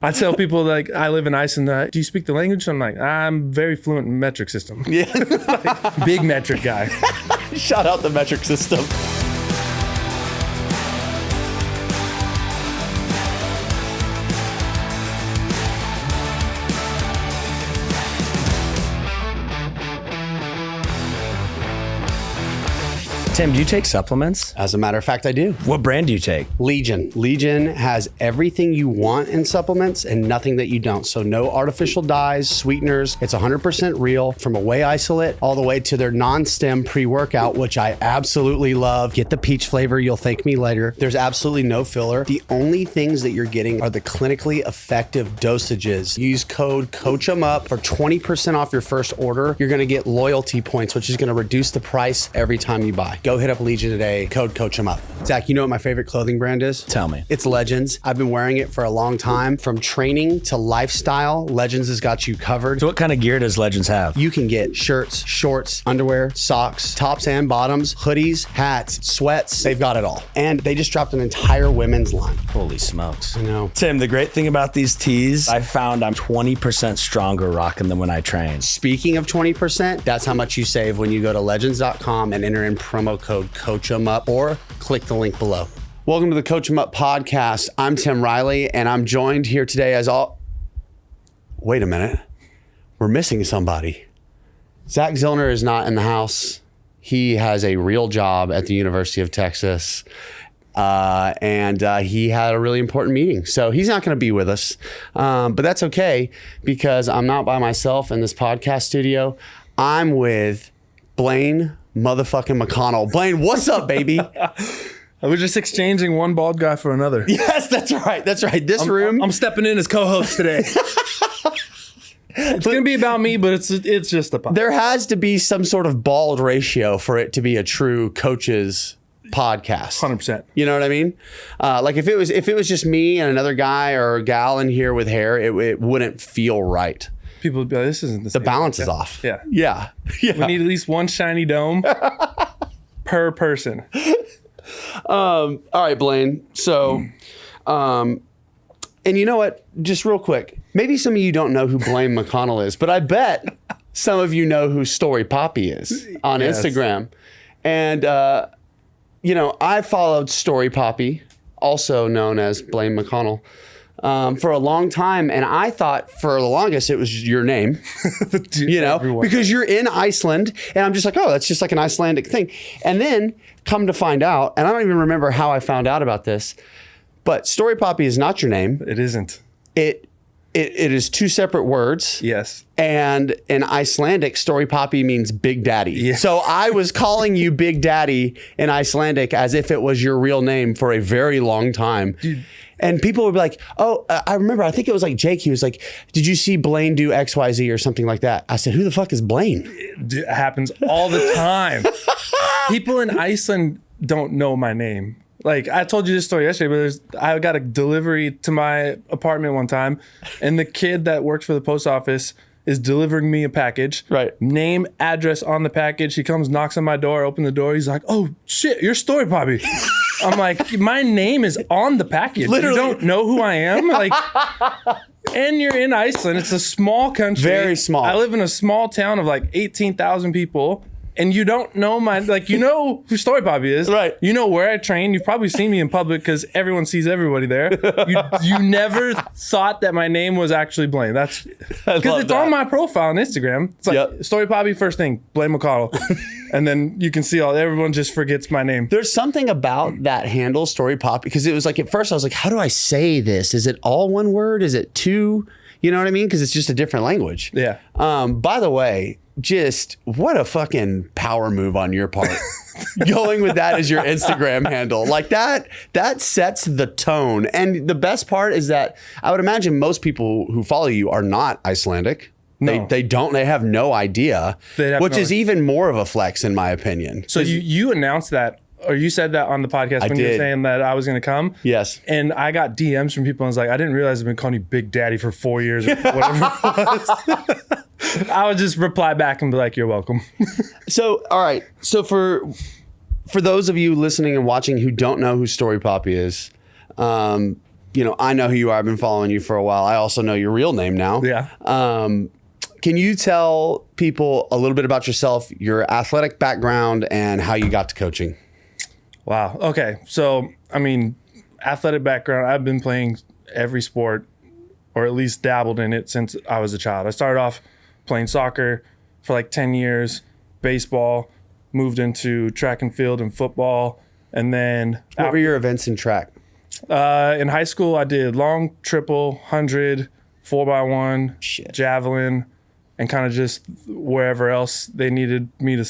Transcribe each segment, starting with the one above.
I tell people like I live in Iceland. Do you speak the language? I'm like, I'm very fluent in metric system. Yeah. Like, big metric guy. Shout out the metric system. Tim, do you take supplements? As a matter of fact, I do. What brand do you take? Legion. Legion has everything you want in supplements and nothing that you don't. So no artificial dyes, sweeteners. It's 100% real, from a whey isolate all the way to their non-stem pre-workout, which I absolutely love. Get the peach flavor. You'll thank me later. There's absolutely no filler. The only things that you're getting are the clinically effective dosages. Use code COACHEMUP for 20% off your first order. You're going to get loyalty points, which is going to reduce the price every time you buy. Go hit up Legion today, code COACHEMUP. Zach, you know what my favorite clothing brand is? Tell me. It's Legends. I've been wearing it for a long time. From training to lifestyle, Legends has got you covered. So what kind of gear does Legends have? You can get shirts, shorts, underwear, socks, tops and bottoms, hoodies, hats, sweats. They've got it all. And they just dropped an entire women's line. Holy smokes. I know. Tim, the great thing about these tees, I found I'm 20% stronger rocking them when I train. Speaking of 20%, that's how much you save when you go to legends.com and enter in promo code COACHEMUP or click the link below. Welcome to the Coach 'em Up podcast. I'm Tim Riley, and I'm joined here today as all... Wait a minute. We're missing somebody. Zach Zillner is not in the house. He has a real job at the University of Texas, and he had a really important meeting. So he's not going to be with us, but that's okay because I'm not by myself in this podcast studio. I'm with Blaine motherfucking McConnell. Blaine, what's up, baby? I was just exchanging one bald guy for another. Yes, that's right. That's right. This room. I'm stepping in as co-host today. It's going to be about me, but it's just a podcast. There has to be some sort of bald ratio for it to be a true coach's podcast. 100%. You know what I mean? Like if it was just me and another guy or gal in here with hair, it wouldn't feel right. People would be like, this isn't the same. The balance is off. Yeah. Yeah. Yeah. We need at least one shiny dome per person. All right, Blaine. So, and you know what? Just real quick, maybe some of you don't know who Blaine McConnell is, but I bet some of you know who Stori Poppi is on Instagram. And, you know, I followed Stori Poppi, also known as Blaine McConnell, for a long time. And I thought for the longest it was your name, you know, because you're in Iceland. And I'm just like, oh, that's just like an Icelandic thing. And then come to find out, and I don't even remember how I found out about this, but Stori Poppi is not your name. It isn't. It is two separate words. Yes. And in Icelandic, Stori Poppi means Big Daddy. Yeah. So I was calling you Big Daddy in Icelandic as if it was your real name for a very long time. Dude. And people would be like, oh, I remember, I think it was like Jake. He was like, did you see Blaine do XYZ or something like that? I said, who the fuck is Blaine? It happens all the time. People in Iceland don't know my name. Like, I told you this story yesterday, but I got a delivery to my apartment one time, and the kid that works for the post office is delivering me a package. Right. Name, address on the package. He comes, knocks on my door, open the door. He's like, oh, shit, you're Stori Poppi. I'm like, my name is on the package. Literally. You don't know who I am? Like, and you're in Iceland. It's a small country. Very small. I live in a small town of like 18,000 people. And you don't know you know who Stori Poppi is. Right. You know where I train. You've probably seen me in public because everyone sees everybody there. You never thought that my name was actually Blaine. That's because it's on my profile on Instagram. It's like Stori Poppi, first thing, Blaine McConnell. And then you can see everyone just forgets my name. There's something about that handle, Stori Poppi, because it was like, at first I was like, how do I say this? Is it all one word? Is it two? You know what I mean? Because it's just a different language. Yeah. By the way, just what a fucking power move on your part. Going with that as your Instagram handle. Like that sets the tone. And the best part is that I would imagine most people who follow you are not Icelandic. No. They have no idea, which is even more of a flex in my opinion. So you announced that, or you said that on the podcast when you were saying that I was going to come. Yes. And I got DMs from people and I was like, I didn't realize I've been calling you Big Daddy for 4 years or whatever it was. I would just reply back and be like, you're welcome. So, all right. So for those of you listening and watching who don't know who Stori Poppi is, I know who you are. I've been following you for a while. I also know your real name now. Yeah. Can you tell people a little bit about yourself, your athletic background, and how you got to coaching? Wow. Okay. So, athletic background, I've been playing every sport, or at least dabbled in it since I was a child. I started off playing soccer for like 10 years, baseball, moved into track and field and football. And then what were your events in track? In high school, I did long, triple, 100, 4x1, javelin, and kind of just wherever else they needed me to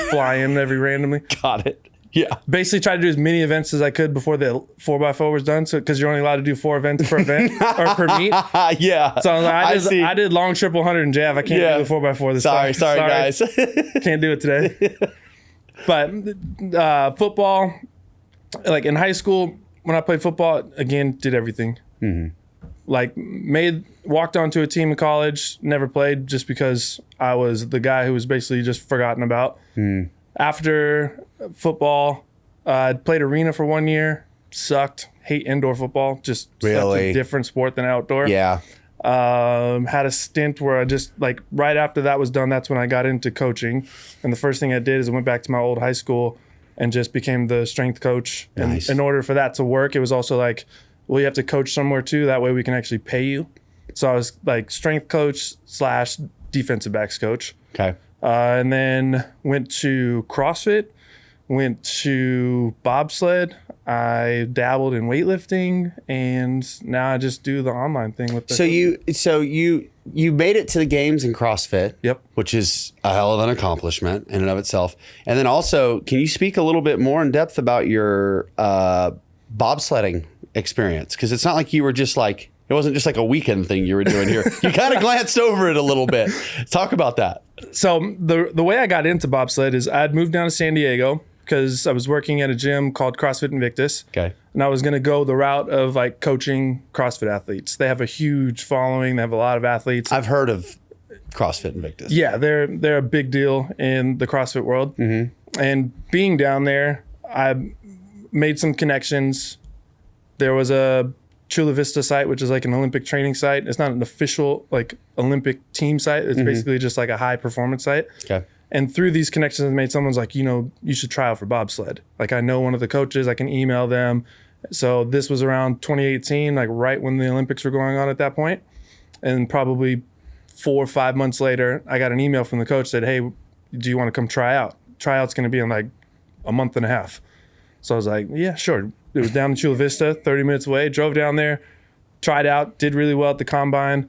fly in every randomly. Got it. Yeah. Basically tried to do as many events as I could before the 4x4 was done. So, because you're only allowed to do 4 events per event or per meet. Yeah. So I was like, I did long, triple, 100, and jav. I can't do the 4x4 this time. Sorry, guys. Can't do it today. But football, like in high school, when I played football, again, did everything. Mm-hmm. Like walked onto a team in college, never played just because I was the guy who was basically just forgotten about. Mm. After football, I played arena for 1 year, sucked, hate indoor football, just such a different sport than outdoor. Yeah. Had a stint where I just like right after that was done, that's when I got into coaching. And the first thing I did is I went back to my old high school and just became the strength coach. Nice. And in order for that to work, it was also like, well, you have to coach somewhere too. That way we can actually pay you. So I was like strength coach / defensive backs coach. Okay. And then went to CrossFit, went to Bobsled. I dabbled in weightlifting, and now I just do the online thing with the. So you made it to the games in CrossFit. Yep. Which is a hell of an accomplishment in and of itself. And then also, can you speak a little bit more in depth about your bobsledding experience? Because it's not like you were just like, it wasn't just like a weekend thing you were doing here. You kind of glanced over it a little bit. Talk about that. So the way I got into bobsled is I'd moved down to San Diego because I was working at a gym called CrossFit Invictus. Okay. And I was going to go the route of like coaching CrossFit athletes. They have a huge following. They have a lot of athletes. I've heard of CrossFit Invictus. Yeah, they're a big deal in the CrossFit world. Mm-hmm. And being down there, I made some connections. There was a Chula Vista site, which is like an Olympic training site. It's not an official like Olympic team site. It's basically just like a high performance site. Okay. And through these connections I made, someone's like, you should try out for bobsled. Like I know one of the coaches, I can email them. So this was around 2018, like right when the Olympics were going on at that point. And probably 4 or 5 months later, I got an email from the coach that, hey, do you want to come try out? Tryout's going to be in like a month and a half. So I was like, yeah, sure. It was down in Chula Vista, 30 minutes away. Drove down there, tried out, did really well at the combine,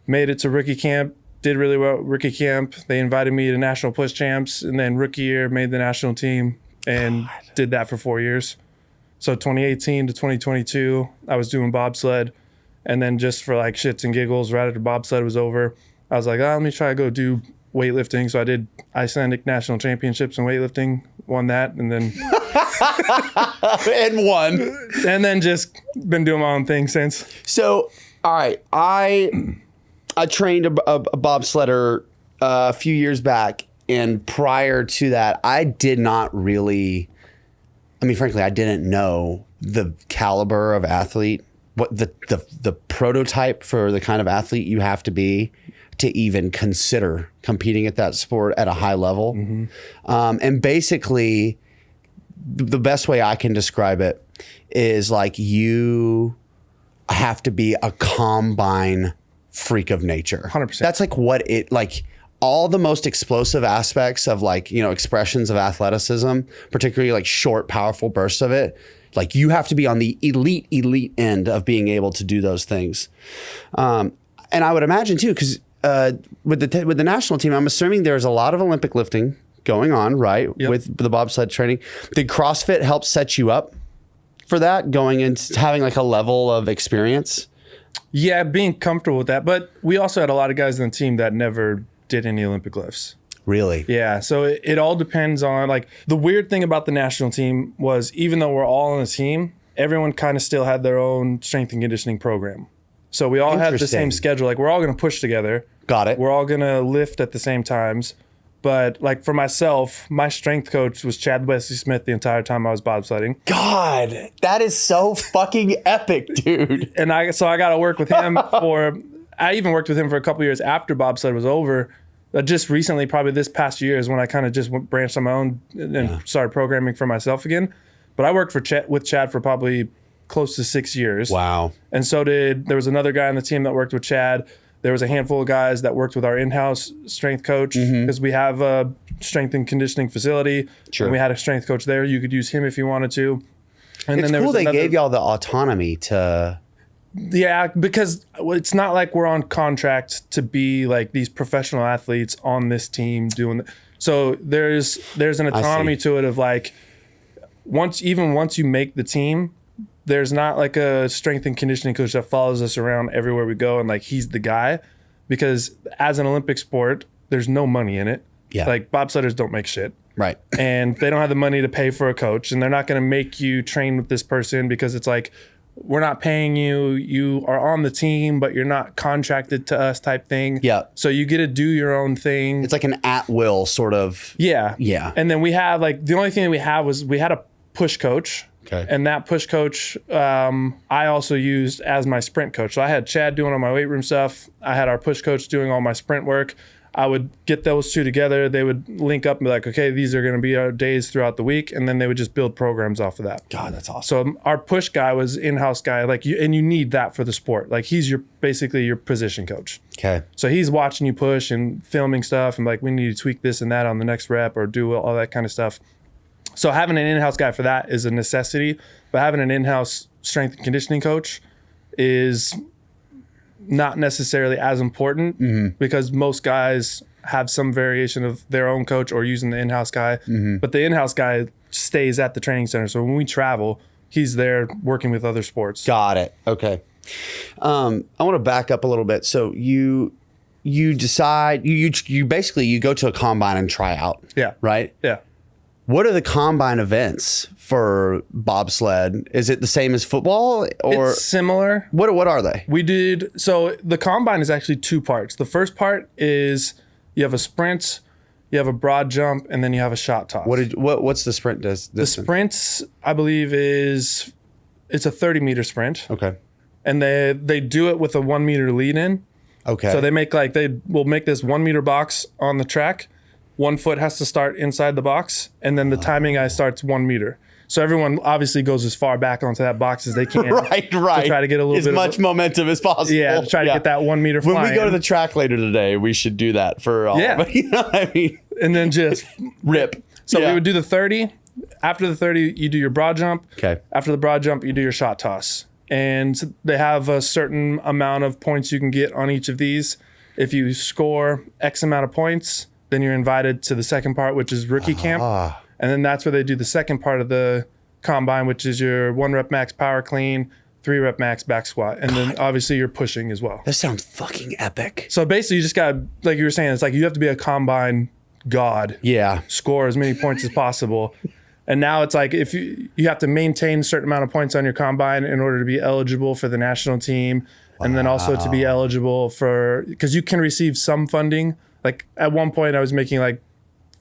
made it to rookie camp, did really well at rookie camp. They invited me to national push champs, and then rookie year made the national team and did that for 4 years. So 2018 to 2022, I was doing bobsled. And then just for like shits and giggles, right after bobsled was over, I was like, let me try to go do weightlifting. So I did Icelandic national championships in weightlifting, won that, and then and won. And then just been doing my own thing since. So, all right, I trained a bobsledder a few years back, and prior to that, I did not really. I mean, frankly, I didn't know the caliber of athlete, what the prototype for the kind of athlete you have to be to even consider competing at that sport at a high level. Mm-hmm. And basically, the best way I can describe it is like you have to be a combine freak of nature. 100%. That's like what it like. All the most explosive aspects of like, expressions of athleticism, particularly like short, powerful bursts of it, like you have to be on the elite end of being able to do those things. And I would imagine too, because with the national team, I'm assuming there's a lot of Olympic lifting going on, right? Yep. With the bobsled training. Did CrossFit help set you up for that, going into having like a level of experience? Yeah, being comfortable with that. But we also had a lot of guys on the team that never did any Olympic lifts. Really? Yeah. So it all depends on like the weird thing about the national team was even though we're all on a team, everyone kind of still had their own strength and conditioning program. So we all had the same schedule. Like we're all going to push together. Got it. We're all going to lift at the same times. But like for myself, my strength coach was Chad Wesley Smith the entire time I was bobsledding. God, that is so fucking epic, dude. And I got to work with him I even worked with him for a couple years after bobsled was over. Just recently, probably this past year is when I kind of just branched on my own and started programming for myself again. But I worked with Chad for probably close to 6 years. Wow. And there was another guy on the team that worked with Chad. There was a handful of guys that worked with our in-house strength coach because we have a strength and conditioning facility. Sure. And we had a strength coach there. You could use him if you wanted to. And It's then cool they gave y'all the autonomy to... Yeah, because it's not like we're on contract to be like these professional athletes on this team doing so there's an autonomy to it of like once you make the team, there's not like a strength and conditioning coach that follows us around everywhere we go and like he's the guy, because as an Olympic sport, there's no money in it. Yeah. Like bobsledders don't make shit. Right. And they don't have the money to pay for a coach, and they're not going to make you train with this person because it's like, we're not paying you. You are on the team, but you're not contracted to us type thing. Yeah. So you get to do your own thing. It's like an at-will sort of... Yeah. Yeah. And then we have like, the only thing that we have was we had a push coach. Okay. And that push coach, I also used as my sprint coach. So I had Chad doing all my weight room stuff. I had our push coach doing all my sprint work. I would get those two together. They would link up and be like, okay, these are going to be our days throughout the week. And then they would just build programs off of that. God, that's awesome. So our push guy was in-house guy, like you, and you need that for the sport. Like he's basically your position coach. Okay. So he's watching you push and filming stuff and like, we need to tweak this and that on the next rep or do all that kind of stuff. So having an in-house guy for that is a necessity, but having an in-house strength and conditioning coach is not necessarily as important because most guys have some variation of their own coach or using the in-house guy, but the in-house guy stays at the training center. So when we travel, he's there working with other sports. Got it. Okay. I want to back up a little bit. So you decide, you basically go to a combine and try out. Yeah. Right? Yeah. What are the combine events for bobsled? Is it the same as football or It's similar. what are they? So the combine is actually two parts. The first part is you have a sprint, you have a broad jump, and then you have a shot toss. What's the sprint distance? The sprints, I believe, it's a 30-meter sprint. Okay. And they do it with a 1 meter lead in. Okay. So they will make this 1 meter box on the track. 1 foot has to start inside the box, and then the timing guy starts 1 meter. So everyone obviously goes as far back onto that box as they can. Right. To try to get a little bit as much momentum as possible. Yeah, to try to get that 1 meter flying. When we go to the track later today, we should do that for all. Yeah. You know what I mean? And then just Rip. So Yeah. we would do the 30. After the 30, you do your broad jump. Okay. After the broad jump, you do your shot toss. And they have a certain amount of points you can get on each of these. If you score X amount of points, then you're invited to the second part, which is rookie camp. And then that's where they do the second part of the combine, which is your 1 rep max power clean, 3 rep max back squat. And then obviously you're pushing as well. That sounds fucking epic. So basically you just got, like you were saying, it's like you have to be a combine god. Yeah. Score as many points as possible. And now it's like if you have to maintain a certain amount of points on your combine in order to be eligible for the national team. And then also to be eligible for, because you can receive some funding. Like at one point I was making like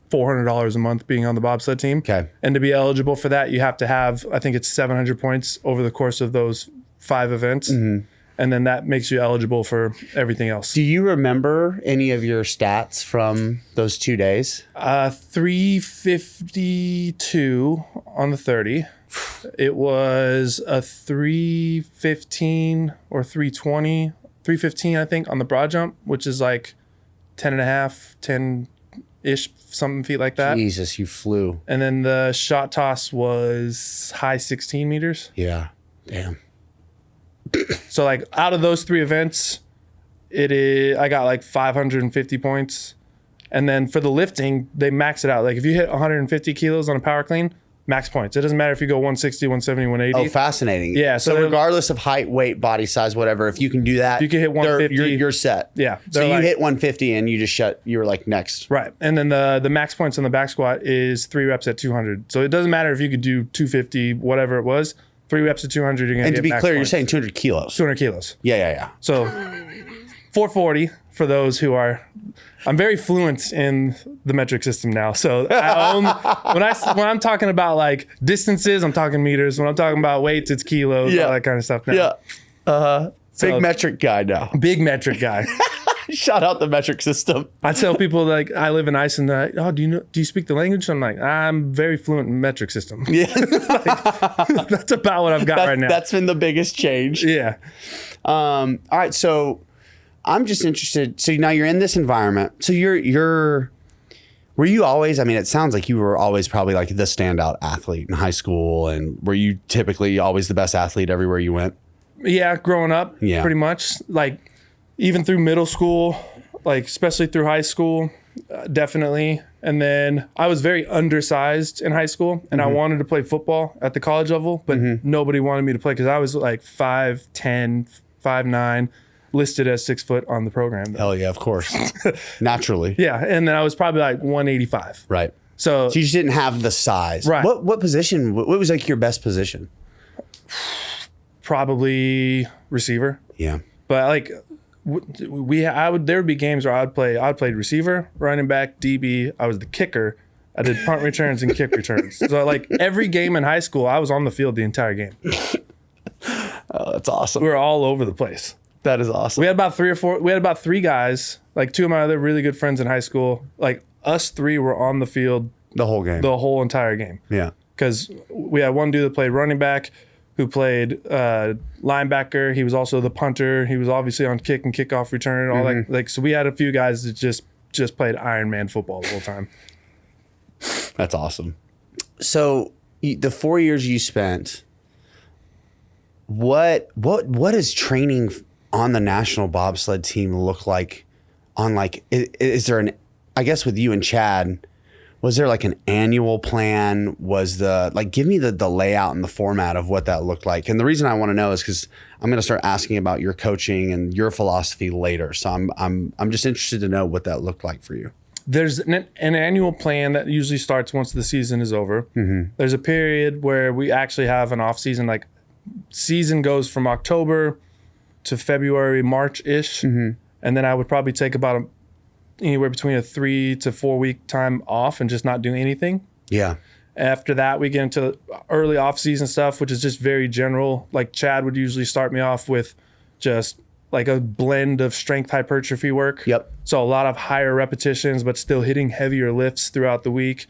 $400 a month being on the bobsled team. Okay. And to be eligible for that, you have to have, I think it's 700 points over the course of those 5 events. And then that makes you eligible for everything else. Do you remember any of your stats from those 2 days? 352 on the 30. It was a 315 or 320, 315, I think, on the broad jump, which is like 10-ish, something feet like that. Jesus, you flew. And then the shot toss was high 16 meters. Yeah. Damn. So like out of those 3 events, I got like 550 points. And then for the lifting, they max it out. Like if you hit 150 kilos on a power clean, max points. It doesn't matter if you go 160, 170, 180. Oh, fascinating. Yeah. So regardless of height, weight, body size, whatever, if you can do that, you can hit 150. You're set. Yeah. So you hit 150 and you just you were like next. Right. And then the max points on the back squat is 3 reps at 200. So it doesn't matter if you could do 250, whatever it was, 3 reps at 200, you're going to get And to be max clear, points. you're saying 200 kilos. 200 kilos. Yeah. So 440 for those who are I'm very fluent in the metric system now. So when I'm talking about like distances, I'm talking meters. When I'm talking about weights, it's kilos, all that kind of stuff now. Yeah. Big metric guy now. Big metric guy. Shout out the metric system. I tell people like I live in Iceland. Oh, do you speak the language? I'm like, I'm very fluent in metric system. Yeah. Like, that's about what I've got right now. That's been the biggest change. Yeah. All right. So I'm just interested. So now you're in this environment. So were you always, I mean, it sounds like you were always probably like the standout athlete in high school. And were you typically always the best athlete everywhere you went? Yeah. Growing up, pretty much. Like, even through middle school, like especially through high school, definitely. And then I was very undersized in high school, and I wanted to play football at the college level, but nobody wanted me to play because I was like 5'10", 5'9", listed as 6 foot on the program. Hell yeah, of course. Naturally. Yeah, and then I was probably like 185. Right. So you just didn't have the size. Right. What position? What was like your best position? Probably receiver. Yeah. But like there would be games where I'd play receiver, running back, DB. I was the kicker. I did punt returns and kick returns. So like every game in high school, I was on the field the entire game. Oh, that's awesome. We were all over the place. That is awesome. We had about three guys, like two of my other really good friends in high school. Like us three were on the field the whole game, the whole entire game. Yeah. Because we had one dude that played running back, who played linebacker. He was also the punter. He was obviously on kick and kickoff return and all that. Like, so we had a few guys that just played Iron Man football the whole time. That's awesome. So the 4 years you spent, what does training on the national bobsled team look like? On like, is there I guess with you and Chad, was there like an annual plan? Give me the layout and the format of what that looked like. And the reason I want to know is because I'm going to start asking about your coaching and your philosophy later. So I'm just interested to know what that looked like for you. There's an annual plan that usually starts once the season is over. There's a period where we actually have an off season. Like season goes from October to February, March-ish. And then I would probably take about anywhere between a 3 to 4 week time off and just not do anything. Yeah. After that, we get into early off-season stuff, which is just very general. Like Chad would usually start me off with just like a blend of strength hypertrophy work. Yep. So a lot of higher repetitions, but still hitting heavier lifts throughout the week.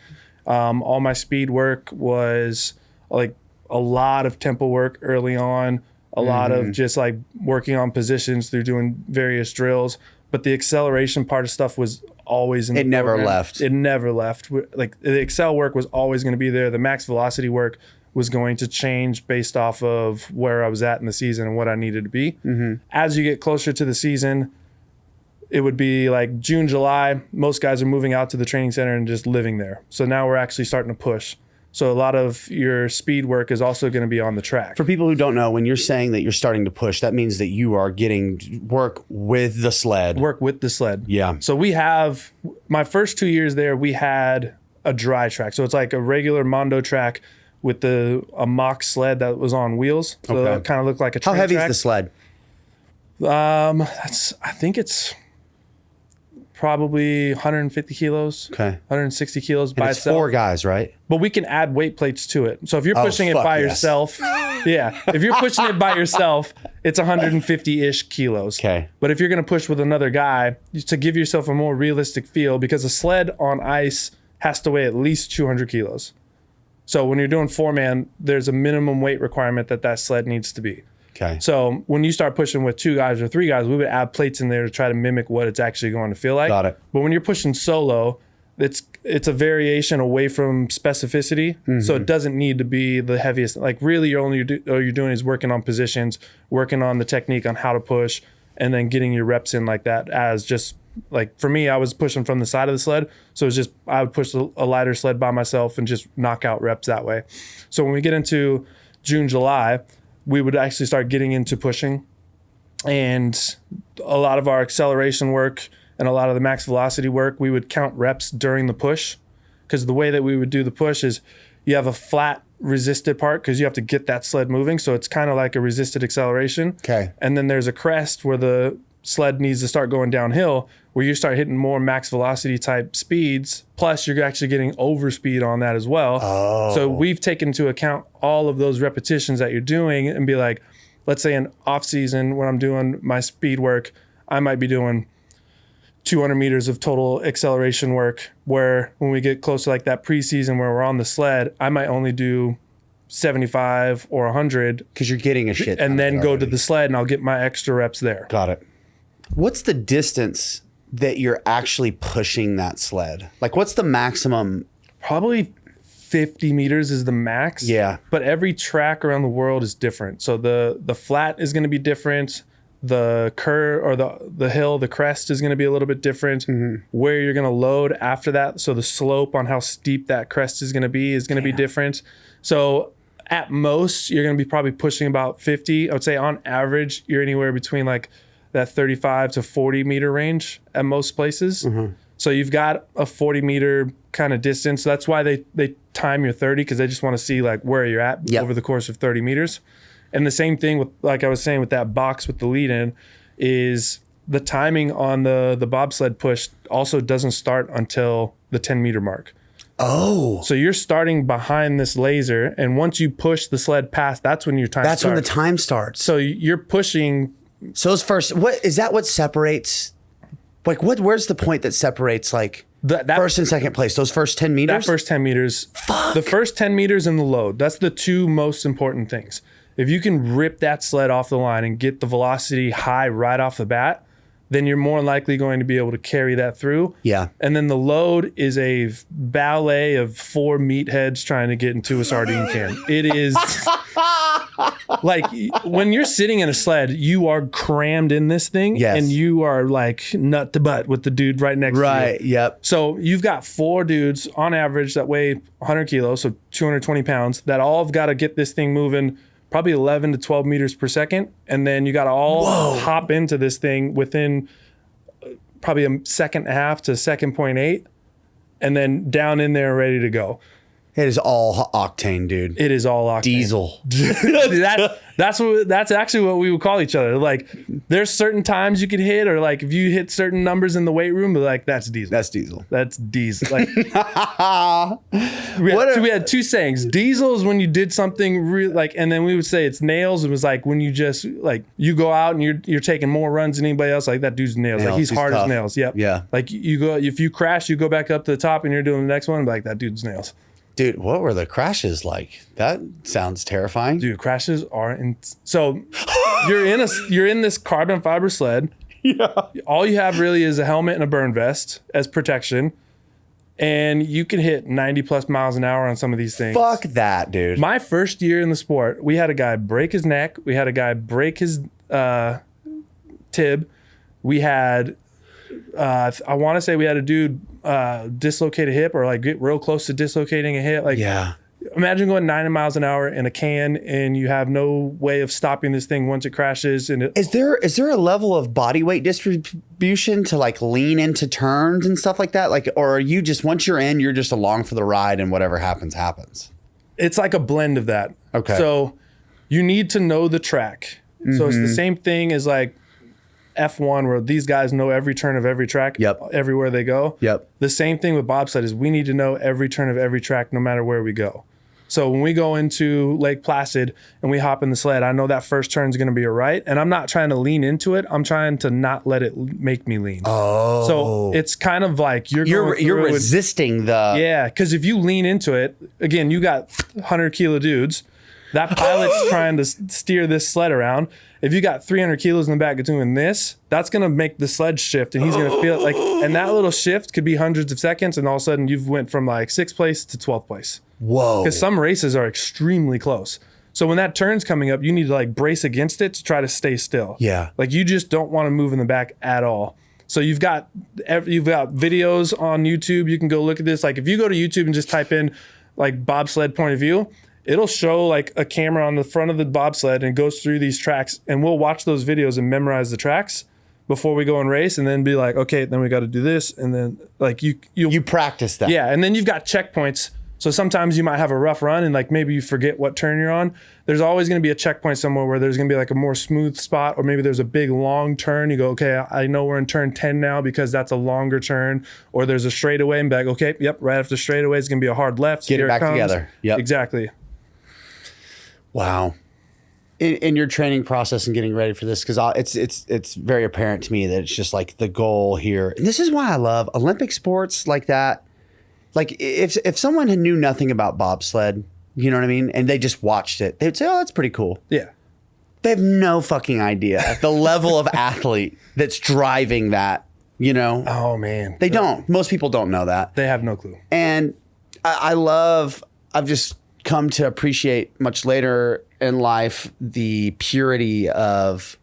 All my speed work was like a lot of tempo work early on, a lot of just like working on positions through doing various drills. But the acceleration part of stuff was always in the program. It never left. Like the excel work was always going to be there. The max velocity work was going to change based off of where I was at in the season and what I needed to be. As you get closer to the season, it would be like June, July. Most guys are moving out to the training center and just living there. So now we're actually starting to push. So a lot of your speed work is also going to be on the track. For people who don't know, when you're saying that you're starting to push, that means that you are getting work with the sled. Work with the sled. Yeah. So we have, my first 2 years there, we had a dry track. So it's like a regular Mondo track with a mock sled that was on wheels. So that kind of looked like a train How heavy track. is the sled? I think it's probably 150 kilos. Okay. 160 kilos And by it's itself. 4 guys, right? But we can add weight plates to it. So if you're pushing it by yourself, if you're pushing it by yourself, it's 150-ish kilos. Okay. But if you're going to push with another guy, to give yourself a more realistic feel, because a sled on ice has to weigh at least 200 kilos. So when you're doing 4-man, there's a minimum weight requirement that sled needs to be. Okay. So when you start pushing with 2 guys or 3 guys, we would add plates in there to try to mimic what it's actually going to feel like. Got it. But when you're pushing solo, it's a variation away from specificity. So it doesn't need to be the heaviest. Like really, all you're doing is working on positions, working on the technique on how to push, and then getting your reps in like that. As just like for me, I was pushing from the side of the sled, so it's just I would push a lighter sled by myself and just knock out reps that way. So when we get into June, July, we would actually start getting into pushing, and a lot of our acceleration work and a lot of the max velocity work, we would count reps during the push, because the way that we would do the push is you have a flat resisted part because you have to get that sled moving. So it's kind of like a resisted acceleration. Okay. And then there's a crest where the sled needs to start going downhill, where you start hitting more max velocity type speeds. Plus, you're actually getting overspeed on that as well. Oh. So we've taken into account all of those repetitions that you're doing and be like, let's say in off season when I'm doing my speed work, I might be doing 200 meters of total acceleration work, where when we get close to like that preseason where we're on the sled, I might only do 75 or 100 because you're getting a shit. and then go to the sled and I'll get my extra reps there. Got it. What's the distance that you're actually pushing that sled? Like, what's the maximum? Probably 50 meters is the max. Yeah. But every track around the world is different. So the flat is going to be different. The curve or the hill, the crest is going to be a little bit different. Where you're going to load after that. So the slope on how steep that crest is going to be different. So at most, you're going to be probably pushing about 50. I would say on average, you're anywhere between like that 35 to 40 meter range at most places. So you've got a 40 meter kind of distance. So that's why they time your 30, because they just want to see like where you're at over the course of 30 meters. And the same thing with, like I was saying, with that box with the lead in, is the timing on the bobsled push also doesn't start until the 10 meter mark. Oh. So you're starting behind this laser, and once you push the sled past, that's when your time starts. That's when the time starts. So you're pushing. So those first, what is that? What separates? Like, where's the point that separates like that first and second place? Those first 10 meters. That first 10 meters. Fuck. The first 10 meters and the load. That's the two most important things. If you can rip that sled off the line and get the velocity high right off the bat, then you're more likely going to be able to carry that through. Yeah. And then the load is a ballet of 4 meatheads trying to get into a sardine can. It is like when you're sitting in a sled, you are crammed in this thing, and you are like nut to butt with the dude right next to you. Right. Yep. So you've got 4 dudes on average that weigh 100 kilos, so 220 pounds, that all have got to get this thing moving probably 11 to 12 meters per second. And then you got to all hop into this thing within probably a second and a half to 2.8, and then down in there ready to go. It is all octane, dude. It is all octane. Diesel. That's actually what we would call each other. Like, there's certain times you could hit, or like if you hit certain numbers in the weight room, but like that's diesel. That's diesel. That's diesel. Like, we had 2 sayings. Diesel is when you did something real, like, and then we would say it's nails. It was like when you just like you go out and you're taking more runs than anybody else. Like, that dude's nails. Like, he's hard tough. as nails. Yep. Yeah. Like, you go, if you crash, you go back up to the top and you're doing the next one. Like, that dude's nails. Dude, what were the crashes like? That sounds terrifying. Dude, crashes are so you're in this carbon fiber sled. Yeah. All you have really is a helmet and a burn vest as protection. And you can hit 90 plus miles an hour on some of these things. Fuck that, dude. My first year in the sport, we had a guy break his neck. We had a guy break his tib. We had I want to say we had a dude dislocate a hip, or like get real close to dislocating a hip. Like, imagine going 90 miles an hour in a can and you have no way of stopping this thing once it crashes. And is there a level of body weight distribution to like lean into turns and stuff like that? Like, or are you just, once you're in, you're just along for the ride and whatever happens, happens? It's like a blend of that. Okay. So you need to know the track. So it's the same thing as like F1, where these guys know every turn of every track everywhere they go. Yep. The same thing with bobsled is we need to know every turn of every track no matter where we go. So when we go into Lake Placid and we hop in the sled, I know that first turn is going to be a right, and I'm not trying to lean into it. I'm trying to not let it make me lean. Oh. So it's kind of like you're resisting because if you lean into it, again, you got 100 kilo dudes. That pilot's trying to steer this sled around. If you got 300 kilos in the back doing this, that's going to make the sled shift, and he's going to feel it like, and that little shift could be hundreds of seconds, and all of a sudden you've went from like 6th place to 12th place. Whoa. Because some races are extremely close. So when that turn's coming up, you need to like brace against it to try to stay still. Yeah. Like, you just don't want to move in the back at all. So you've got videos on YouTube. You can go look at this. Like, if you go to YouTube and just type in like bobsled point of view, it'll show like a camera on the front of the bobsled and goes through these tracks, and we'll watch those videos and memorize the tracks before we go and race, and then be like, okay, then we got to do this, and then like you practice that. Yeah, and then you've got checkpoints So sometimes you might have a rough run and like maybe you forget what turn you're on. There's always going to be a checkpoint somewhere where there's going to be like a more smooth spot, or maybe there's a big long turn. You go, okay, I know we're in turn 10 now because that's a longer turn. Or there's a straightaway and be like, okay, yep, right after straightaway it's going to be a hard left. Get it back together. Yep. Exactly. Wow. In your training process and getting ready for this, because it's very apparent to me that it's just like the goal here. And this is why I love Olympic sports like that. Like if someone knew nothing about bobsled, you know what I mean, and they just watched it, they'd say, "Oh, that's pretty cool." Yeah. They have no fucking idea the level of athlete that's driving that. You know? Oh man, they don't. Most people don't know that. They have no clue. And I've just come to appreciate much later in life the purity of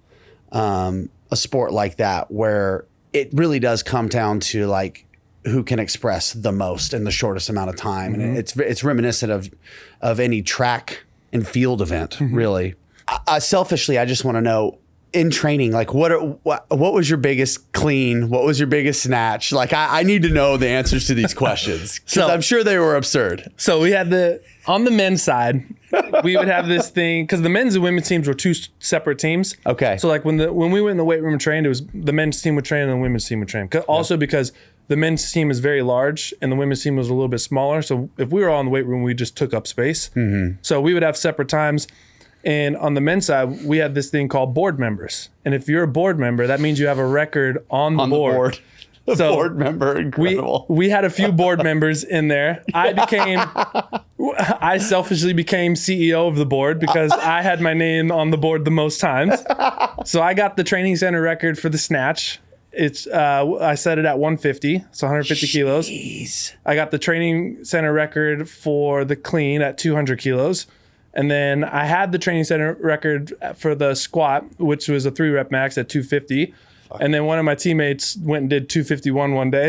a sport like that, where it really does come down to like who can express the most in the shortest amount of time. And it's reminiscent of any track and field event, really. Selfishly, I just want to know, in training, like what was your biggest clean? What was your biggest snatch? Like I need to know the answers to these questions, because I'm sure they were absurd. So we had on the men's side, we would have this thing, because the men's and women's teams were two separate teams. Okay. So like when we went in the weight room and trained, it was the men's team would train and the women's team would train. Also because the men's team is very large and the women's team was a little bit smaller. So if we were all in the weight room, we just took up space. So we would have separate times. And on the men's side, we had this thing called board members. And if you're a board member, that means you have a record on the board. So board member, incredible. We had a few board members in there. I selfishly became CEO of the board because I had my name on the board the most times. So I got the training center record for the snatch. I set it at 150, so 150 kilos. I got the training center record for the clean at 200 kilos. And then I had the training center record for the squat, which was a 3-rep max at 250. And then one of my teammates went and did 251 one day.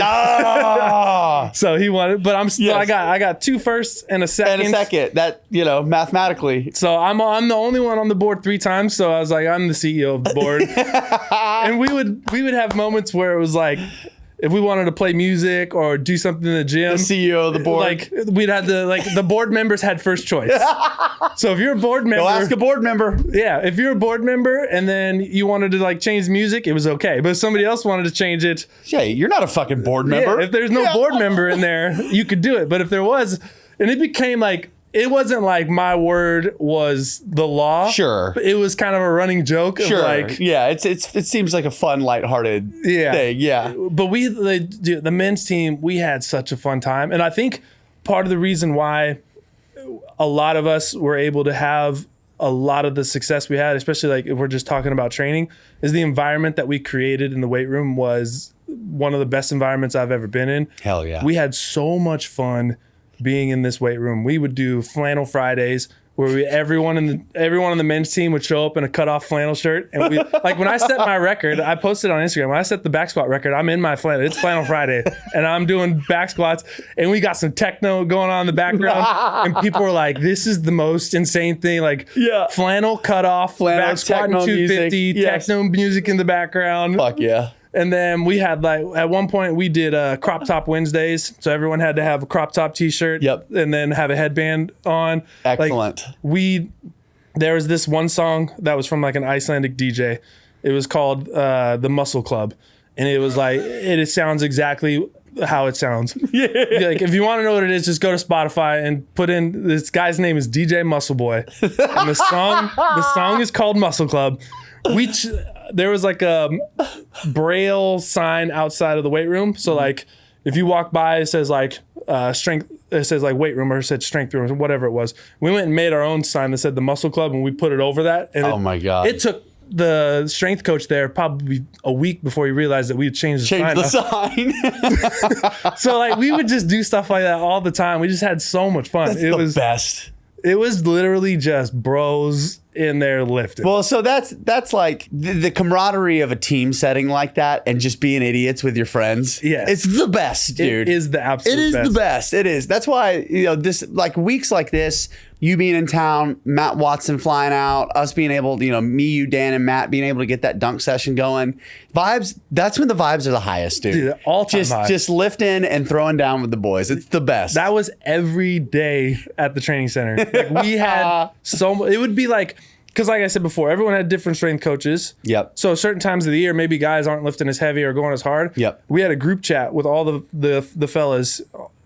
So he won it, but I'm still, I got 2 firsts and a second. And a second, that, mathematically. So I'm the only one on the board 3 times. So I was like, I'm the CEO of the board. And we would have moments where it was like, if we wanted to play music or do something in the gym, the CEO of the board, like we'd have the board members had first choice. So if you're a board member, go ask a board member. Yeah, if you're a board member and then you wanted to like change music, it was okay. But if somebody else wanted to change it, you're not a fucking board member. If there's no board member in there, you could do it. But if there was, and it became like, it wasn't like my word was the law. Sure. It was kind of a running joke. Sure. Of like, it seems like a fun, lighthearted thing. Yeah. But the men's team, we had such a fun time. And I think part of the reason why a lot of us were able to have a lot of the success we had, especially like if we're just talking about training, is the environment that we created in the weight room was one of the best environments I've ever been in. Hell yeah. We had so much fun being in this weight room. We would do flannel Fridays where everyone in the men's team would show up in a cutoff flannel shirt. And we like when I set my record, I posted on Instagram, when I set the back squat record, I'm in my flannel. It's Flannel Friday. And I'm doing back squats and we got some techno going on in the background. And people were like, this is the most insane thing. Like flannel cutoff, back squat 250, techno music in the background. Fuck yeah. And then we had like, at one point we did crop top Wednesdays. So everyone had to have a crop top t-shirt and then have a headband on. Excellent. Like there was this one song that was from like an Icelandic DJ. It was called The Muscle Club. And it was like, it sounds exactly how it sounds. Yeah. Like if you want to know what it is, just go to Spotify and put in, this guy's name is DJ Muscle Boy. And the song is called Muscle Club. There was like a braille sign outside of the weight room. So like if you walk by, it says like strength, it says like weight room, or it said strength room, or whatever it was. We went and made our own sign that said the Muscle Club, and we put it over that. And oh my God. It took the strength coach there probably a week before he realized that we had changed the sign. So like we would just do stuff like that all the time. We just had so much fun. That's the best. It was literally just bros in there lifting. Well, so that's like the camaraderie of a team setting like that, and just being idiots with your friends. Yeah, it's the best, dude. It is the absolute best. It is the best. It is. That's why, this, like weeks like this, you being in town, Matt Watson flying out, us being able to, me, you, Dan, and Matt being able to get that dunk session going. Vibes, that's when the vibes are the highest, dude. All-time high. Just lifting and throwing down with the boys. It's the best. That was every day at the training center. Like we had it would be like, because like I said before, everyone had different strength coaches. Yep. So certain times of the year, maybe guys aren't lifting as heavy or going as hard. Yep. We had a group chat with all the fellas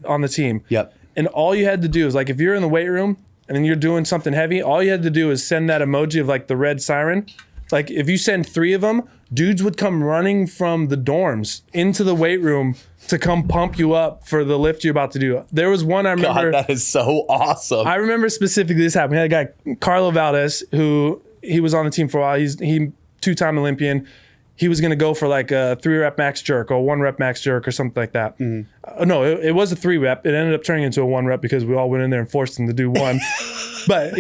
on the team. Yep. And all you had to do is, like, if you're in the weight room and then you're doing something heavy, all you had to do is send that emoji of like the red siren. Like if you send 3 of them, dudes would come running from the dorms into the weight room to come pump you up for the lift you're about to do. There was one I remember. God, that is so awesome. I remember specifically this happened. We had a guy, Carlo Valdez, who he was on the team for a while. He 2-time Olympian. He was going to go for like a 3-rep max jerk or 1-rep max jerk or something like that. No, it was a 3-rep. It ended up turning into a 1-rep because we all went in there and forced him to do 1. But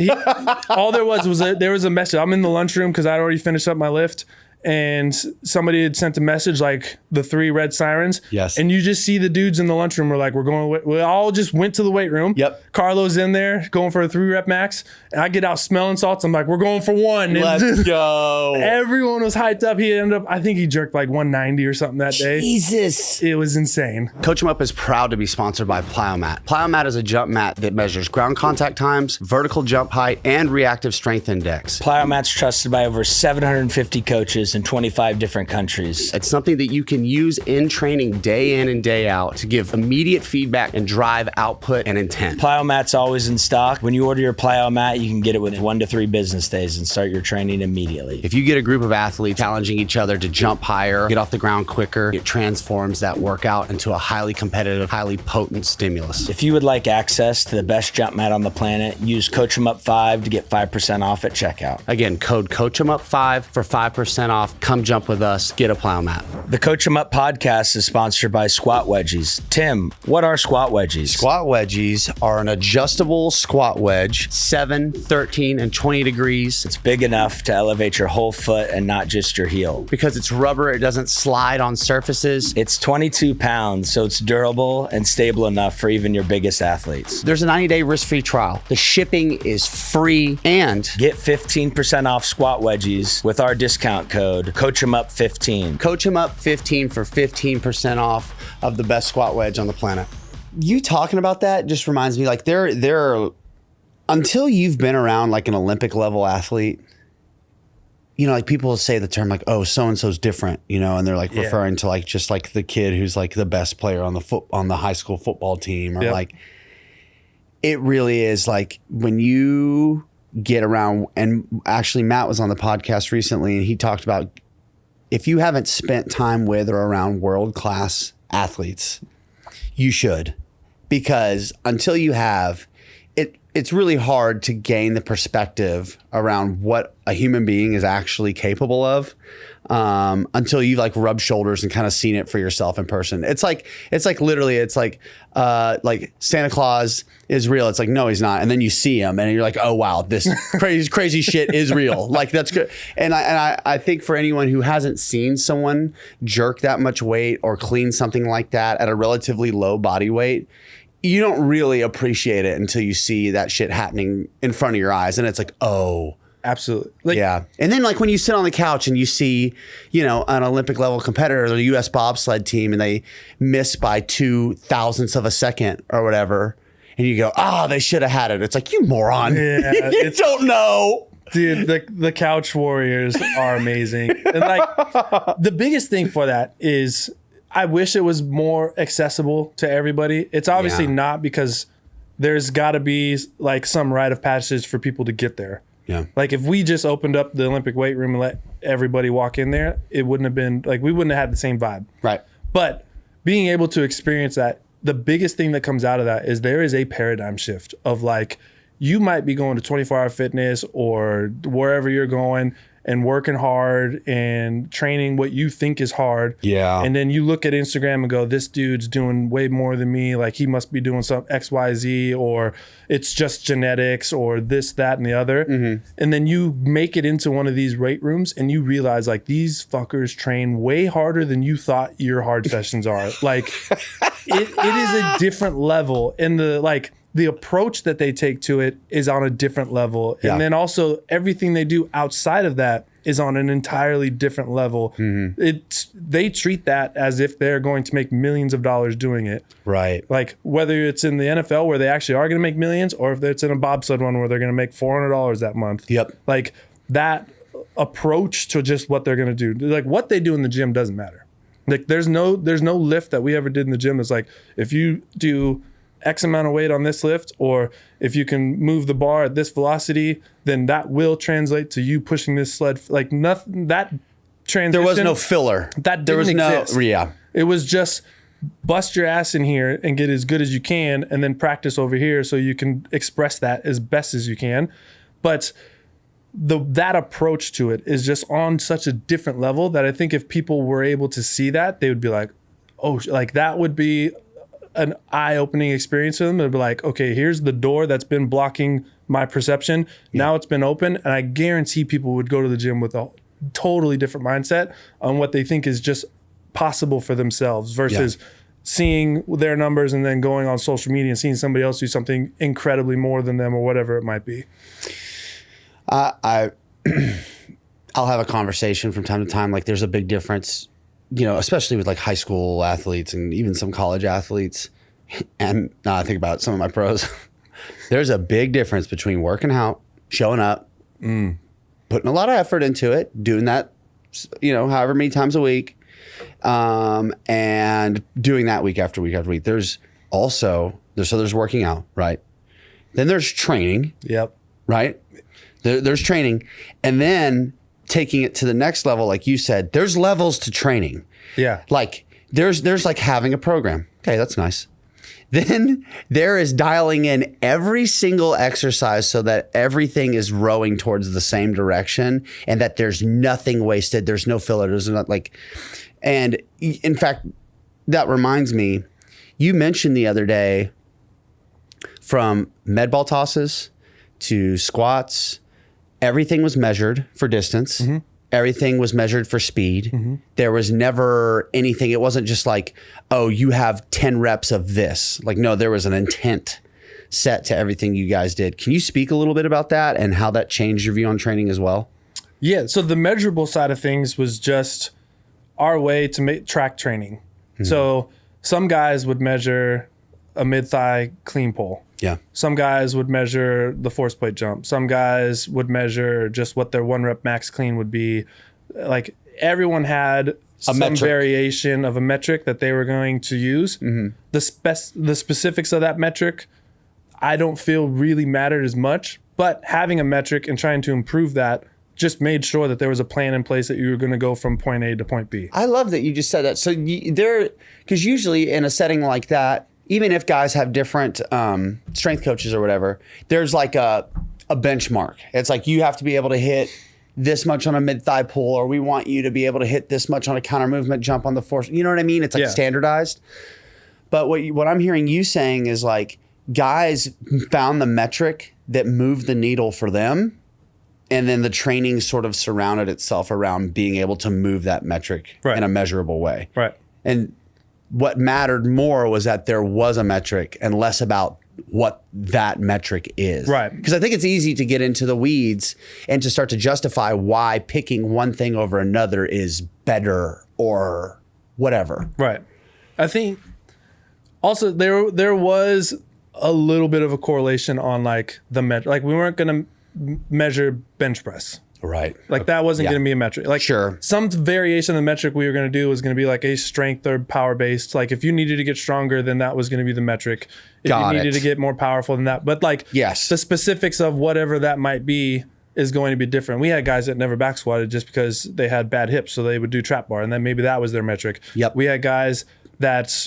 all there was there was a message. I'm in the lunchroom because I'd already finished up my lift. And somebody had sent a message like the 3 red sirens. Yes. And you just see the dudes in the lunchroom were like, we all just went to the weight room. Yep. Carlo's in there going for a 3-rep max. And I get out smelling salts. I'm like, we're going for 1. And Let's go. Everyone was hyped up. He ended up, I think he jerked like 190 or something that day. Jesus. It was insane. Coach 'em Up is proud to be sponsored by Plyomat. Plyomat is a jump mat that measures ground contact times, vertical jump height, and reactive strength index. Plyomat's trusted by over 750 coaches in 25 different countries. It's something that you can use in training day in and day out to give immediate feedback and drive output and intent. Plyomat's always in stock. When you order your Plyomat, you can get it within 1 to 3 business days and start your training immediately. If you get a group of athletes challenging each other to jump higher, get off the ground quicker, it transforms that workout into a highly competitive, highly potent stimulus. If you would like access to the best jump mat on the planet, use Coach 'em Up 5 to get 5% off at checkout. Again, code CoachEmUp5 for 5% off. Come jump with us. Get a Plyomat. The Coach 'em Up podcast is sponsored by Squat Wedgies. Tim, what are squat wedgies? Squat wedgies are an adjustable squat wedge, 7, 13, and 20 degrees. It's big enough to elevate your whole foot and not just your heel. Because it's rubber, it doesn't slide on surfaces. It's 22 pounds, so it's durable and stable enough for even your biggest athletes. There's a 90-day risk-free trial. The shipping is free, and get 15% off squat wedgies with our discount code CoachEmUp15. CoachEmUp15 for 15% off of the best squat wedge on the planet. You talking about that just reminds me, like there are, until you've been around like an Olympic level athlete, like people say the term like, oh, so-and-so's different, and they're like referring to like just like the kid who's like the best player on the high school football team, or like, it really is like when you get around. And actually Matt was on the podcast recently and he talked about, if you haven't spent time with or around world-class athletes, you should, because until you have, it's really hard to gain the perspective around what a human being is actually capable of, until you like rub shoulders and kind of seen it for yourself in person. It's like literally like Santa Claus is real. It's like, no, he's not. And then you see him and you're like, oh wow, this crazy shit is real. Like that's good. And I think for anyone who hasn't seen someone jerk that much weight or clean something like that at a relatively low body weight, you don't really appreciate it until you see that shit happening in front of your eyes. And it's like, oh, absolutely. Yeah. And then like when you sit on the couch and you see, an Olympic level competitor, the US bobsled team, and they miss by 2/1000ths of a second or whatever, and you go, they should have had it. It's like, you moron. Yeah, you don't know. Dude, the couch warriors are amazing. And like the biggest thing for that is, I wish it was more accessible to everybody. It's obviously not, because there's got to be like some rite of passage for people to get there. Yeah. Like if we just opened up the Olympic weight room and let everybody walk in there, it wouldn't have been like, we wouldn't have had the same vibe. Right. But being able to experience that, the biggest thing that comes out of that is there is a paradigm shift of like, you might be going to 24-hour fitness or wherever you're going and working hard and training what you think is hard. Yeah. And then you look at Instagram and go, this dude's doing way more than me. Like he must be doing some XYZ, or it's just genetics, or this, that, and the other. Mm-hmm. And then you make it into one of these weight rooms and you realize like these fuckers train way harder than you thought your hard sessions are. Like it is a different level. And the approach that they take to it is on a different level. Yeah. And then also everything they do outside of that is on an entirely different level. They treat that as if they're going to make millions of dollars doing it. Right. Like whether it's in the NFL where they actually are going to make millions, or if it's in a bobsled one where they're going to make $400 that month. Yep. Like that approach to just what they're going to do. Like what they do in the gym doesn't matter. Like there's no lift that we ever did in the gym that's like, if you do X amount of weight on this lift, or if you can move the bar at this velocity, then that will translate to you pushing this sled. Like nothing, that transition. There was no filler. That didn't exist. Yeah. It was just bust your ass in here and get as good as you can, and then practice over here so you can express that as best as you can. But that approach to it is just on such a different level that I think if people were able to see that, they would be like, oh, like that would be an eye-opening experience for them. They'd be like, okay, here's the door that's been blocking my perception. Now it's been open. And I guarantee people would go to the gym with a totally different mindset on what they think is just possible for themselves versus seeing their numbers and then going on social media and seeing somebody else do something incredibly more than them or whatever it might be. I'll have a conversation from time to time. Like there's a big difference, you know, especially with like high school athletes and even some college athletes. And now I think about some of my pros. There's a big difference between working out, showing up, putting a lot of effort into it, doing that, you know, however many times a week, and doing that week after week after week. There's working out, right? Then there's training. Yep. Right? There's training, and then taking it to the next level, like you said, there's levels to training. Yeah. Like there's like having a program. Okay, that's nice. Then there is dialing in every single exercise so that everything is rowing towards the same direction and that there's nothing wasted. There's no filler. There's not like, and in fact, that reminds me, you mentioned the other day from med ball tosses to squats, everything was measured for distance. Everything was measured for speed. There was never anything. It wasn't just like, oh, you have 10 reps of this. Like, no, there was an intent set to everything you guys did. Can you speak a little bit about that and how that changed your view on training as well? Yeah. So the measurable side of things was just our way to make track training. So some guys would measure a mid-thigh clean pull. Yeah. Some guys would measure the force plate jump. Some guys would measure just what their 1 rep max clean would be. Like everyone had some variation of a metric that they were going to use. The specifics of that metric, I don't feel really mattered as much, but having a metric and trying to improve that just made sure that there was a plan in place that you were going to go from point A to point B. I love that you just said that. So because usually in a setting like that, even if guys have different strength coaches or whatever, there's like a benchmark. It's like you have to be able to hit this much on a mid-thigh pull, or we want you to be able to hit this much on a counter movement jump on the force. You know what I mean? It's like standardized. But what I'm hearing you saying is like guys found the metric that moved the needle for them, and then the training sort of surrounded itself around being able to move that metric in a measurable way. Right. And what mattered more was that there was a metric and less about what that metric is. Right. Because I think it's easy to get into the weeds and to start to justify why picking one thing over another is better or whatever. Right. I think also there was a little bit of a correlation on like the metric. Like we weren't going to measure bench press. Right. Like that wasn't going to be a metric. Like some variation of the metric we were going to do was going to be like a strength or power based. Like if you needed to get stronger, then that was going to be the metric. If you needed to get more powerful than that. But like the specifics of whatever that might be is going to be different. We had guys that never back squatted just because they had bad hips. So they would do trap bar and then maybe that was their metric. Yep. We had guys that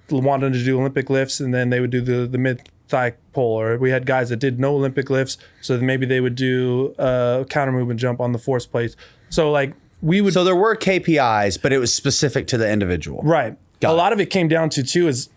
wanted to do Olympic lifts and then they would do the mid-thigh pull, or we had guys that did no Olympic lifts, so then maybe they would do a counter movement jump on the force plate. So like we would. So there were KPIs, but it was specific to the individual. Right. A lot of it came down to too is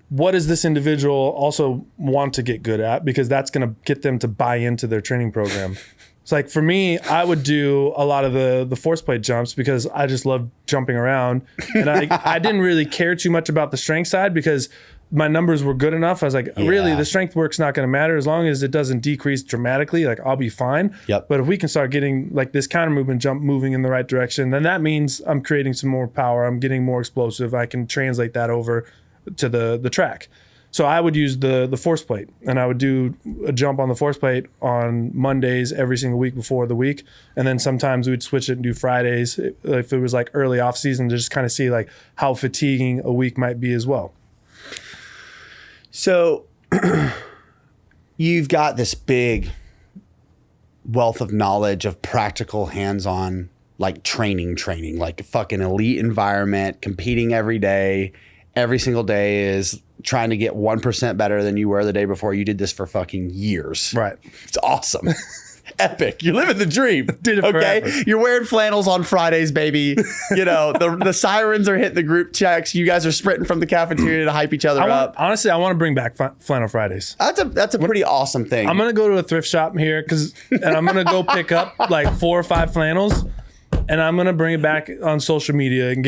what does this individual also want to get good at, because that's going to get them to buy into their training program. So like for me, I would do a lot of the force plate jumps because I just love jumping around. And I didn't really care too much about the strength side because my numbers were good enough. I was like, really, the strength work's not going to matter as long as it doesn't decrease dramatically. Like I'll be fine. Yep. But if we can start getting like this counter movement jump moving in the right direction, then that means I'm creating some more power. I'm getting more explosive. I can translate that over to the track. So I would use the force plate, and I would do a jump on the force plate on Mondays every single week before the week. And then sometimes we'd switch it and do Fridays if it was like early off season to just kind of see like how fatiguing a week might be as well. So you've got this big wealth of knowledge of practical hands-on like training, like a fucking elite environment, competing every day. Every single day is trying to get 1% better than you were the day before. You did this for fucking years. Right. It's awesome. Epic. You're living the dream. Did it okay? forever. You're wearing flannels on Fridays, baby. You know, the sirens are hitting the group checks. You guys are sprinting from the cafeteria to hype each other up. Honestly, I want to bring back Flannel Fridays. That's a pretty awesome thing. I'm going to go to a thrift shop here and I'm going to go pick up like 4 or 5 flannels. And I'm going to bring it back on social media and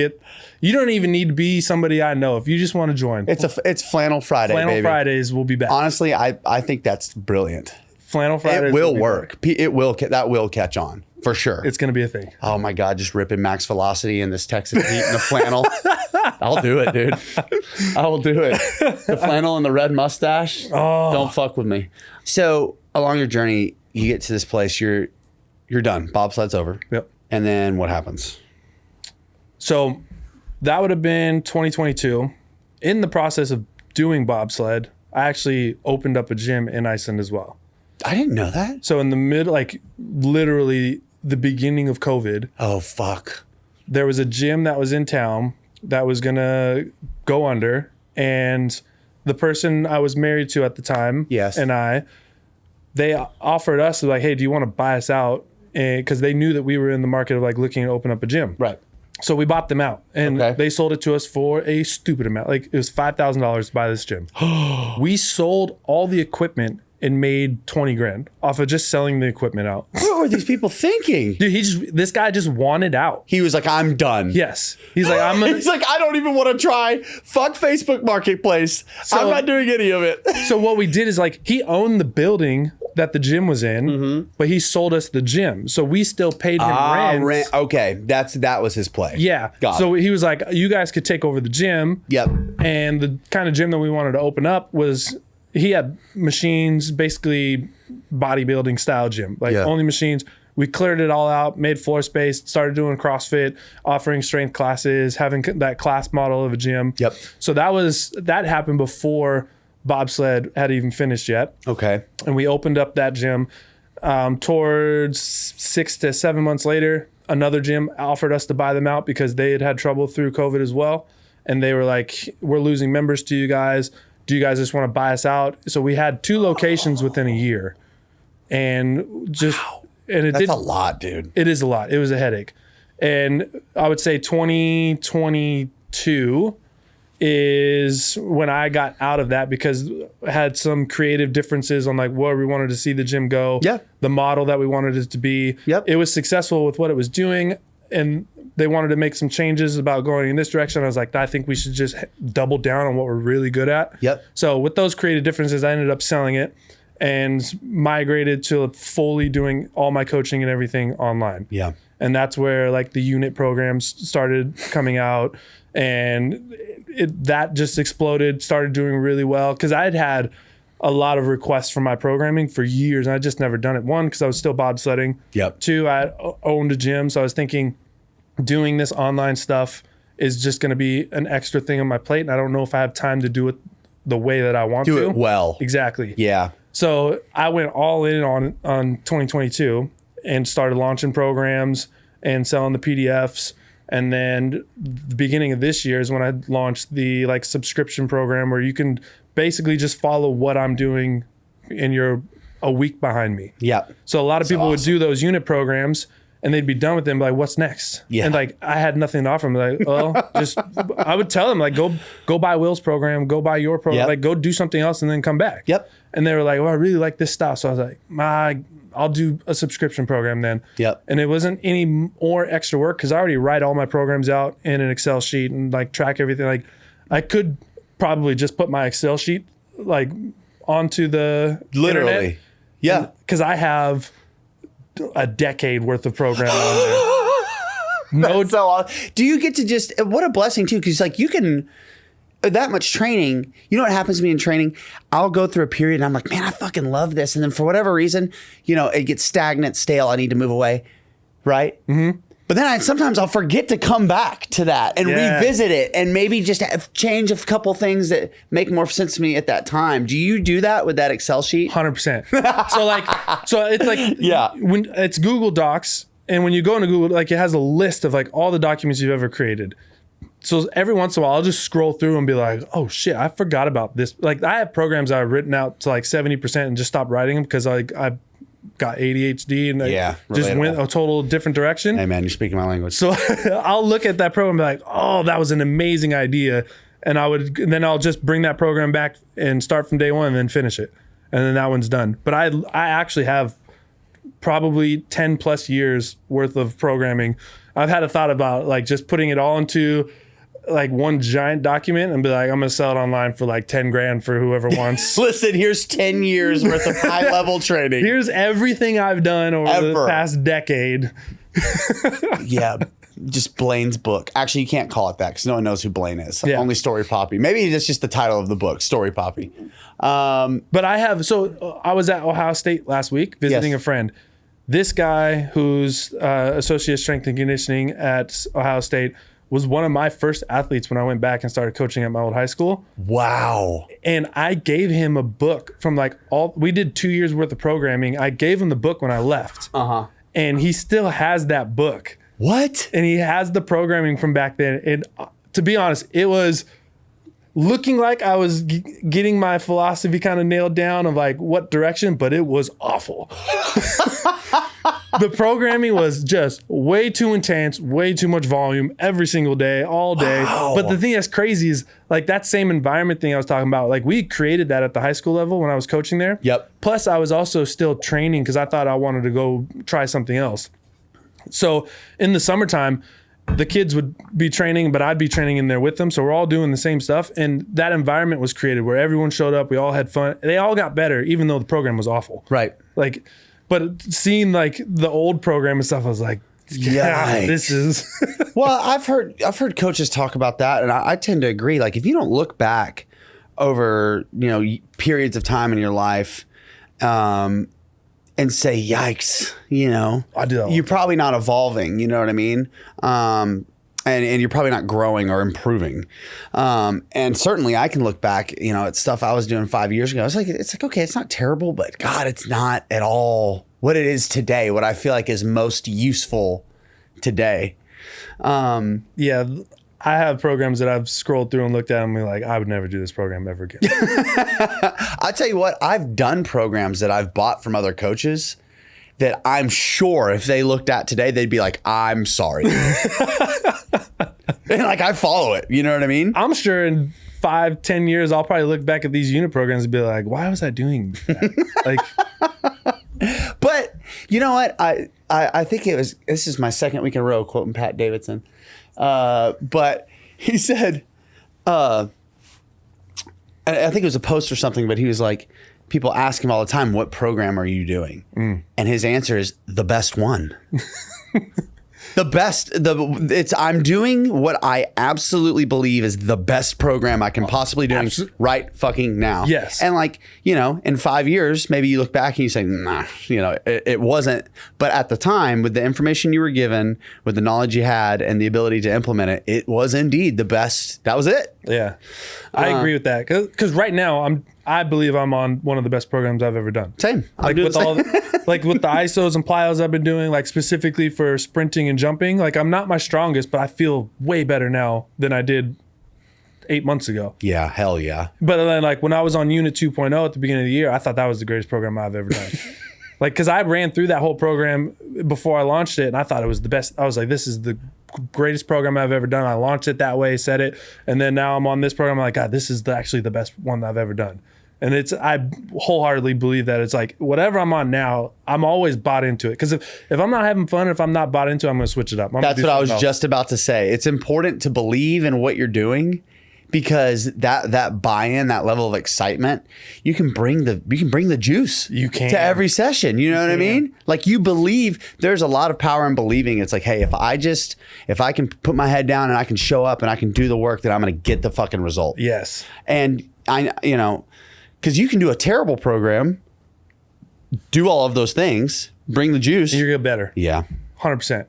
you don't even need to be somebody I know. If you just want to join. It's Flannel Friday, Flannel baby. Fridays will be back. Honestly, I think that's brilliant. Flannel Fridays It will work. That will catch on for sure. It's going to be a thing. Oh my God, just ripping max velocity in this Texas heat in the flannel. I'll do it, dude. I will do it. The flannel and the red mustache. Oh. Don't fuck with me. So along your journey, you get to this place, you're done. Bobsled's over. Yep. And then what happens? So that would have been 2022. In the process of doing bobsled, I actually opened up a gym in Iceland as well. I didn't know that. So in the middle, like literally the beginning of COVID. Oh, fuck. There was a gym that was in town that was going to go under. And the person I was married to at the time they offered us like, hey, do you want to buy us out? Because they knew that we were in the market of like looking to open up a gym. Right. So we bought them out and they sold it to us for a stupid amount. Like it was $5,000 to buy this gym. We sold all the equipment and made 20 grand off of just selling the equipment out. What were these people thinking? Dude, this guy just wanted out. He was like, I'm done. Yes. He's like, He's like, I don't even want to try. Fuck Facebook Marketplace. I'm not doing any of it. So what we did is like, he owned the building that the gym was in, but he sold us the gym. So we still paid him rent. Okay. That was his play. Yeah. So he was like, you guys could take over the gym. Yep. And the kind of gym that we wanted to open up was, he had machines, basically bodybuilding style gym, like only machines. We cleared it all out, made floor space, started doing CrossFit, offering strength classes, having that class model of a gym. Yep. So that happened before Bobsled had even finished yet. Okay. And we opened up that gym. Towards 6 to 7 months later, another gym offered us to buy them out because they had trouble through COVID as well. And they were like, we're losing members to you guys. Do you guys just want to buy us out? So we had 2 locations within a year. And just, and that's a lot, dude. It is a lot. It was a headache. And I would say 2022 is when I got out of that because I had some creative differences on like where we wanted to see the gym go. Yeah. The model that we wanted it to be. Yep. It was successful with what it was doing. And they wanted to make some changes about going in this direction. I was like, I think we should just double down on what we're really good at. Yep. So with those creative differences, I ended up selling it and migrated to fully doing all my coaching and everything online. Yeah. And that's where like the unit programs started coming out and that just exploded, started doing really well. Cause I had a lot of requests for my programming for years and I just never done it. 1, cause I was still bobsledding. Yep. 2, I owned a gym. So I was thinking doing this online stuff is just going to be an extra thing on my plate. And I don't know if I have time to do it the way that I want to. Do it well. Exactly. Yeah. So I went all in on 2022 and started launching programs and selling the PDFs. And then the beginning of this year is when I launched the like subscription program where you can basically just follow what I'm doing and you're a week behind me. Yeah. So a lot of people would do those unit programs and they'd be done with them. Like, what's next? Yeah. And like, I had nothing to offer them. Like, well, I would tell them like, go buy Will's program, go buy your program, like go do something else and then come back. Yep. And they were like, well, I really like this style. So I was like, I'll do a subscription program then. Yep. And it wasn't any more extra work because I already write all my programs out in an Excel sheet and like track everything. Like I could probably just put my Excel sheet like onto the internet. Yeah. Because I have a decade worth of program on there. No. That's so awesome. Do you get to just, what a blessing too, because like you can, that much training, you know what happens to me in training? I'll go through a period and I'm like, man, I fucking love this. And then for whatever reason, you know, it gets stagnant, stale. I need to move away. Right? Mm-hmm. But then sometimes I'll forget to come back to that and revisit it and maybe just change a couple things that make more sense to me at that time. Do you do that with that Excel sheet? 100%. So it's like, when it's Google Docs, and when you go into Google, like it has a list of like all the documents you've ever created. So every once in a while, I'll just scroll through and be like, oh shit, I forgot about this. Like I have programs I've written out to like 70% and just stopped writing them because I got ADHD and just went a total different direction. Hey man, you're speaking my language. So I'll look at that program and be like, oh, that was an amazing idea. And then I'll just bring that program back and start from day one and then finish it. And then that one's done. But I actually have probably 10 plus years worth of programming. I've had a thought about like just putting it all into like one giant document and be like, I'm gonna sell it online for like 10 grand for whoever wants. Listen, here's 10 years worth of high level training. Here's everything I've done over the past decade. Yeah, just Blaine's book. Actually, you can't call it that because no one knows who Blaine is. Yeah. Only Stori Poppi. Maybe that's just the title of the book, Stori Poppi. But I was at Ohio State last week visiting a friend. This guy who's associate strength and conditioning at Ohio State was one of my first athletes when I went back and started coaching at my old high school. Wow. And I gave him a book from like we did 2 years worth of programming. I gave him the book when I left. Uh-huh. And he still has that book. What? And he has the programming from back then. And to be honest, it was looking like I was getting my philosophy kind of nailed down of like what direction, but it was awful. The programming was just way too intense, way too much volume every single day, all day. Wow. But the thing that's crazy is like that same environment thing I was talking about, like we created that at the high school level when I was coaching there. Yep. Plus I was also still training because I thought I wanted to go try something else. So in the summertime, the kids would be training, but I'd be training in there with them. So we're all doing the same stuff. And that environment was created where everyone showed up. We all had fun. They all got better, even though the program was awful. Right. Like, but seeing like the old program and stuff, I was like, yeah, this is. Well, I've heard coaches talk about that. And I tend to agree. Like if you don't look back over, you know, periods of time in your life, and say, yikes, you know, you're probably not evolving, you know what I mean? And you're probably not growing or improving. And certainly I can look back, you know, at stuff I was doing 5 years ago. It's like, okay, it's not terrible, but God, it's not at all what it is today, what I feel like is most useful today. Yeah. I have programs that I've scrolled through and looked at and be like, I would never do this program ever again. I'll tell you what, I've done programs that I've bought from other coaches that I'm sure if they looked at today, they'd be like, I'm sorry. And like, I follow it. You know what I mean? I'm sure in 5-10 years, I'll probably look back at these unit programs and be like, why was I doing that? Like, but you know what? I think this is my second week in a row quoting Pat Davidson. But he said, I think it was a post or something, but he was like, people ask him all the time, what program are you doing? And his answer is the best one. The best, I'm doing what I absolutely believe is the best program I can possibly do right fucking now. Yes. And like, you know, in 5 years, maybe you look back and you say, nah, you know, it wasn't. But at the time, with the information you were given, with the knowledge you had and the ability to implement it, it was indeed the best. That was it. Yeah. I agree with that. Because right now, I believe I'm on one of the best programs I've ever done. Same. Like with like with the ISOs and plyos I've been doing, like specifically for sprinting and jumping, like I'm not my strongest, but I feel way better now than I did 8 months ago. Yeah, hell yeah. But then like when I was on Unit 2.0 at the beginning of the year, I thought that was the greatest program I've ever done. Like, because I ran through that whole program before I launched it, and I thought it was the best. I was like, this is the greatest program I've ever done. I launched it that way, said it, and then now I'm on this program. I'm like, God, this is actually the best one that I've ever done. And I wholeheartedly believe that it's like, whatever I'm on now, I'm always bought into it. Because if I'm not having fun, if I'm not bought into it, I'm going to switch it up. That's what I was just about to say. It's important to believe in what you're doing, because that buy-in, that level of excitement, you can bring the juice to every session. You know what I mean? Like, you believe. There's a lot of power in believing. It's like, hey, if I can put my head down and I can show up and I can do the work, then I'm going to get the fucking result. Yes. And because you can do a terrible program, do all of those things, bring the juice, and you're gonna get better. Yeah. 100%.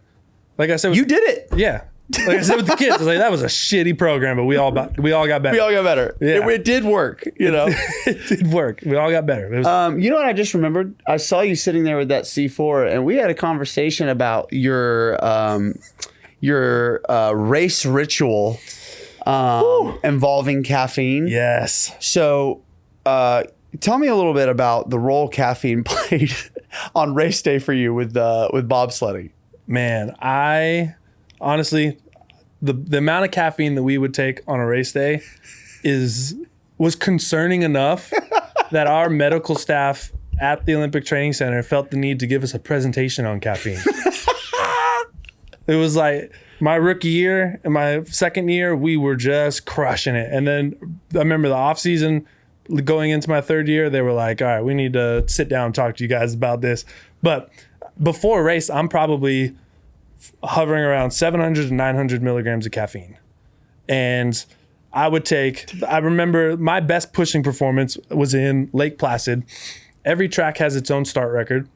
Like I said, you did it. Yeah. Like I said with the kids, I was like, that was a shitty program, but we all got better. We all got better. Yeah. It did work, It did work. We all got better. It was, you know what I just remembered? I saw you sitting there with that C4, and we had a conversation about your race ritual involving caffeine. yes. So tell me a little bit about the role caffeine played on race day for you with bobsledding. Man, I honestly, the amount of caffeine that we would take on a race day was concerning enough that our medical staff at the Olympic Training Center felt the need to give us a presentation on caffeine. It was like my rookie year and my second year, we were just crushing it. And then I remember the off season going into my third year, they were like, all right, we need to sit down and talk to you guys about this. But before a race, I'm probably hovering around 700 to 900 milligrams of caffeine. And I remember my best pushing performance was in Lake Placid. Every track has its own start record,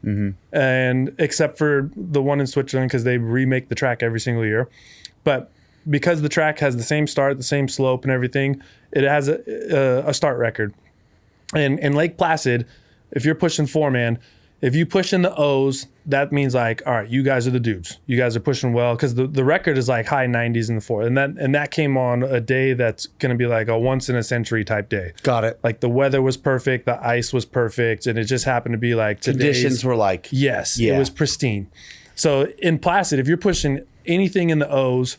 and except for the one in Switzerland, because they remake the track every single year. But because the track has the same start, the same slope and everything, it has a start record. And in Lake Placid, if you're pushing 4-man, if you push in the O's, that means like, all right, you guys are the dudes. You guys are pushing well, because the record is like high 90s in the 4. And that came on a day that's going to be like a once in a century type day. Got it. Like the weather was perfect, the ice was perfect, and it just happened to be like conditions were like, yes, it was pristine. So in Placid, if you're pushing anything in the O's,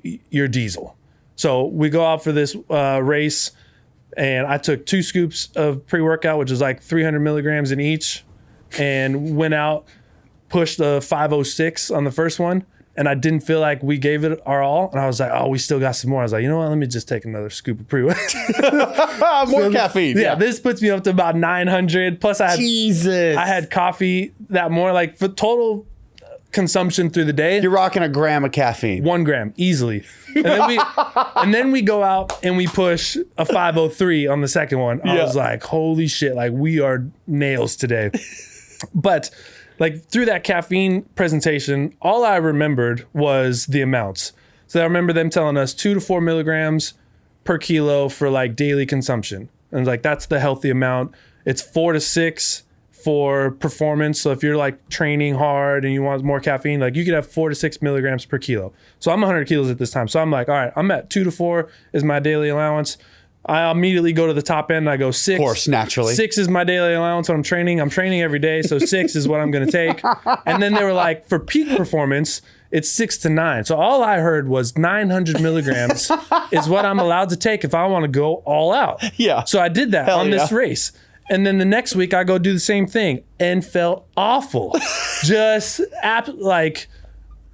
you're diesel. So we go out for this race, and I took 2 scoops of pre-workout, which is like 300 milligrams in each, and went out, pushed a 506 on the first one, and I didn't feel like we gave it our all. And I was like, oh, we still got some more. I was like, you know what? Let me just take another scoop of pre-workout. More caffeine. Yeah, this puts me up to about 900. Plus, I had coffee that morning, like for total consumption through the day. You're rocking a gram of caffeine. 1 gram, easily. And then we go out and we push a 503 on the second one. I was like, holy shit, like we are nails today. But like through that caffeine presentation, all I remembered was the amounts. So I remember them telling us 2 to 4 milligrams per kilo for like daily consumption. And like, that's the healthy amount. It's 4 to 6 for performance. So if you're like training hard and you want more caffeine, like you could have 4 to 6 milligrams per kilo. So I'm 100 kilos at this time. So I'm like, all right, I'm at 2 to 4 is my daily allowance. I immediately go to the top end and I go 6. Of course, naturally. 6 is my daily allowance when I'm training. I'm training every day, so 6 is what I'm going to take. And then they were like, for peak performance, it's 6 to 9. So all I heard was 900 milligrams is what I'm allowed to take if I want to go all out. Yeah. So I did that on this race. And then the next week I go do the same thing and felt awful. Just like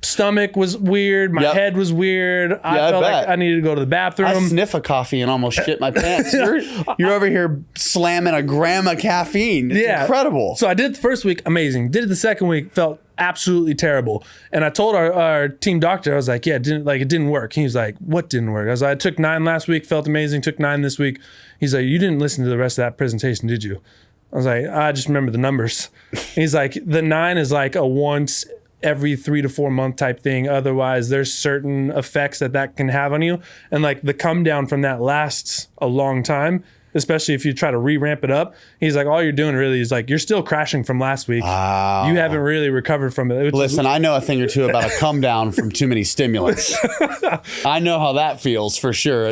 stomach was weird. My head was weird. I felt like I needed to go to the bathroom. I sniff a coffee and almost shit my pants. You're over here slamming a gram of caffeine. It's incredible. So I did it the first week, amazing. Did it the second week, felt absolutely terrible. And I told our team doctor, I was like, it didn't work. He was like, what didn't work? I was like, I took 9 last week, felt amazing, took 9 this week. He's like, you didn't listen to the rest of that presentation, did you? I was like, I just remember the numbers. He's like, the 9 is like a once every 3 to 4 month type thing. Otherwise, there's certain effects that can have on you. And like the come down from that lasts a long time, especially if you try to re-ramp it up. He's like, all you're doing really is like, you're still crashing from last week. You haven't really recovered from it. Listen, I know a thing or two about a come down from too many stimulants. I know how that feels for sure.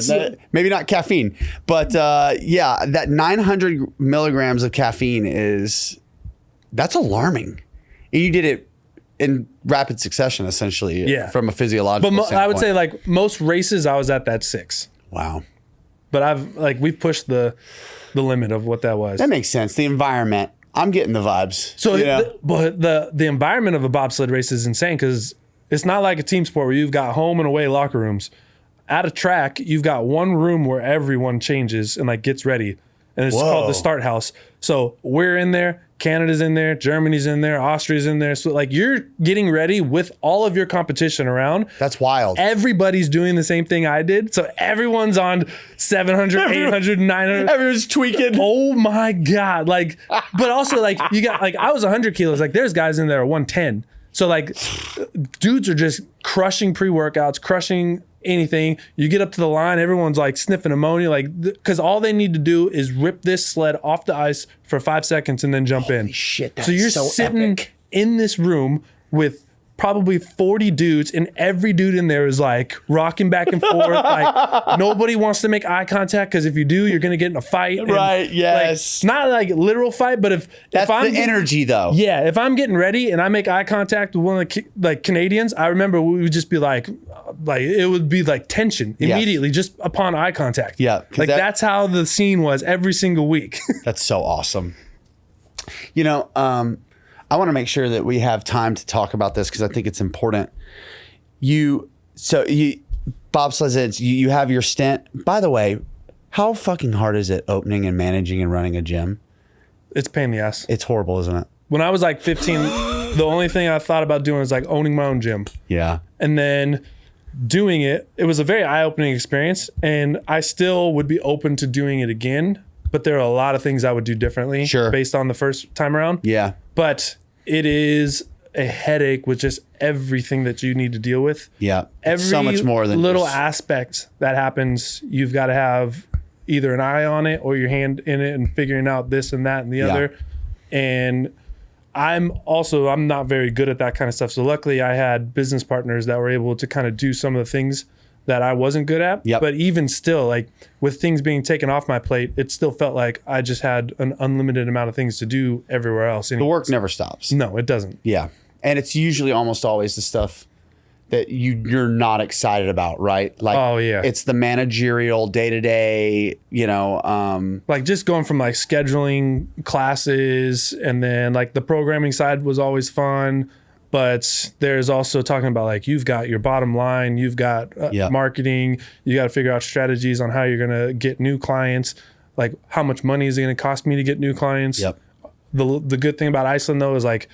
Maybe not caffeine, but that 900 milligrams of caffeine is That's alarming. And you did it in rapid succession, essentially, from a physiological standpoint. I would say like most races, I was at that 6. Wow. But we've pushed the limit of what that was. That makes sense. The environment, I'm getting the vibes. So, but the environment of a bobsled race is insane because it's not like a team sport where you've got home and away locker rooms. At a track, you've got one room where everyone changes and like gets ready. And it's called the start house. So we're in there, Canada's in there, Germany's in there, Austria's in there. So like you're getting ready with all of your competition around. That's wild. Everybody's doing the same thing I did. So everyone's on 700, 800, 900. Everyone's tweaking. Oh my God. Like, but also like you got, like I was 100 kilos. Like there's guys in there at 110. So like dudes are just crushing pre-workouts, crushing anything. You get up to the line, everyone's like sniffing ammonia, like because all they need to do is rip this sled off the ice for 5 seconds and then jump in. Shit, that's so you're sitting epic. in this room with probably 40 dudes, and every dude in there is like rocking back and forth. Like nobody wants to make eye contact because if you do, you're gonna get in a fight. And, Right, yes. like, not like literal fight, but if I'm the energy though. Yeah, if I'm getting ready and I make eye contact with one of the like Canadians, I remember we would just be like it would be like tension immediately just upon eye contact. Yeah, like that's how the scene was every single week. That's so awesome. You know, I want to make sure that we have time to talk about this because I think it's important. Bobsleds, you have your stint. By the way, how fucking hard is it opening and managing and running a gym? It's a pain in the ass. It's horrible, isn't it? When I was like 15, the only thing I thought about doing was like owning my own gym. Yeah. And then doing it was a very eye-opening experience, and I still would be open to doing it again, but there are a lot of things I would do differently based on the first time around. Yeah. But it is a headache with just everything that you need to deal with. Yeah. Every so much more than little just... aspect that happens, you've got to have either an eye on it or your hand in it and figuring out this and that and the other. And I'm not very good at that kind of stuff. So luckily I had business partners that were able to kind of do some of the things that I wasn't good at. But even still, like with things being taken off my plate, it still felt like I just had an unlimited amount of things to do everywhere else. The work never stops. No, it doesn't. Yeah. And it's usually almost always the stuff that you're not excited about, right? Like, it's the managerial day-to-day, like just going from like scheduling classes, and then like the programming side was always fun. But there's also talking about like you've got your bottom line, you've got marketing, you got to figure out strategies on how you're going to get new clients, like how much money is it going to cost me to get new clients. The good thing about Iceland though is like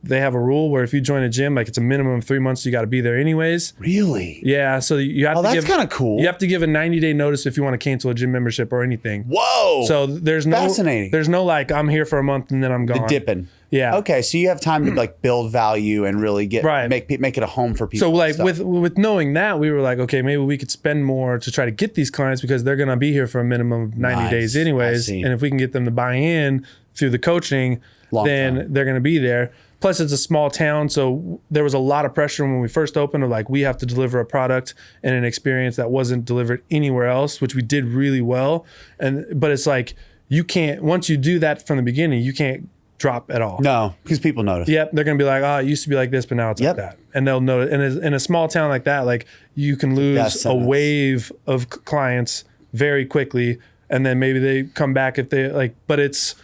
they have a rule where if you join a gym, like it's a minimum of 3 months, you got to be there anyways. Really? Yeah. So you have to give. That's kind of cool. You have to give a 90-day notice if you want to cancel a gym membership or anything. Whoa. So there's no fascinating. There's no like I'm here for a month and then I'm gone. The dipping. Yeah. Okay. So you have time to like build value and really get make it a home for people. So like with knowing that, we were like, okay, maybe we could spend more to try to get these clients because they're gonna be here for a minimum of 90 days anyways. And if we can get them to buy in through the coaching, then they're gonna be there. Plus it's a small town, so there was a lot of pressure when we first opened of like we have to deliver a product and an experience that wasn't delivered anywhere else, which we did really well. But it's like you can't, once you do that from the beginning, you can't drop at all. No, because people notice. Yep, they're gonna be like, oh, it used to be like this, but now it's like that, and they'll notice. And in a small town like that, like you can lose a wave of clients very quickly, and then maybe they come back if they like. But it's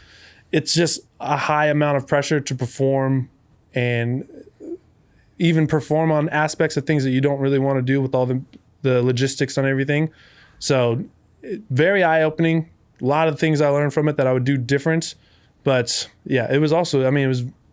just a high amount of pressure to perform, and even perform on aspects of things that you don't really want to do with all the logistics on everything. So very eye-opening. A lot of things I learned from it that I would do different. But yeah, it was also, I mean,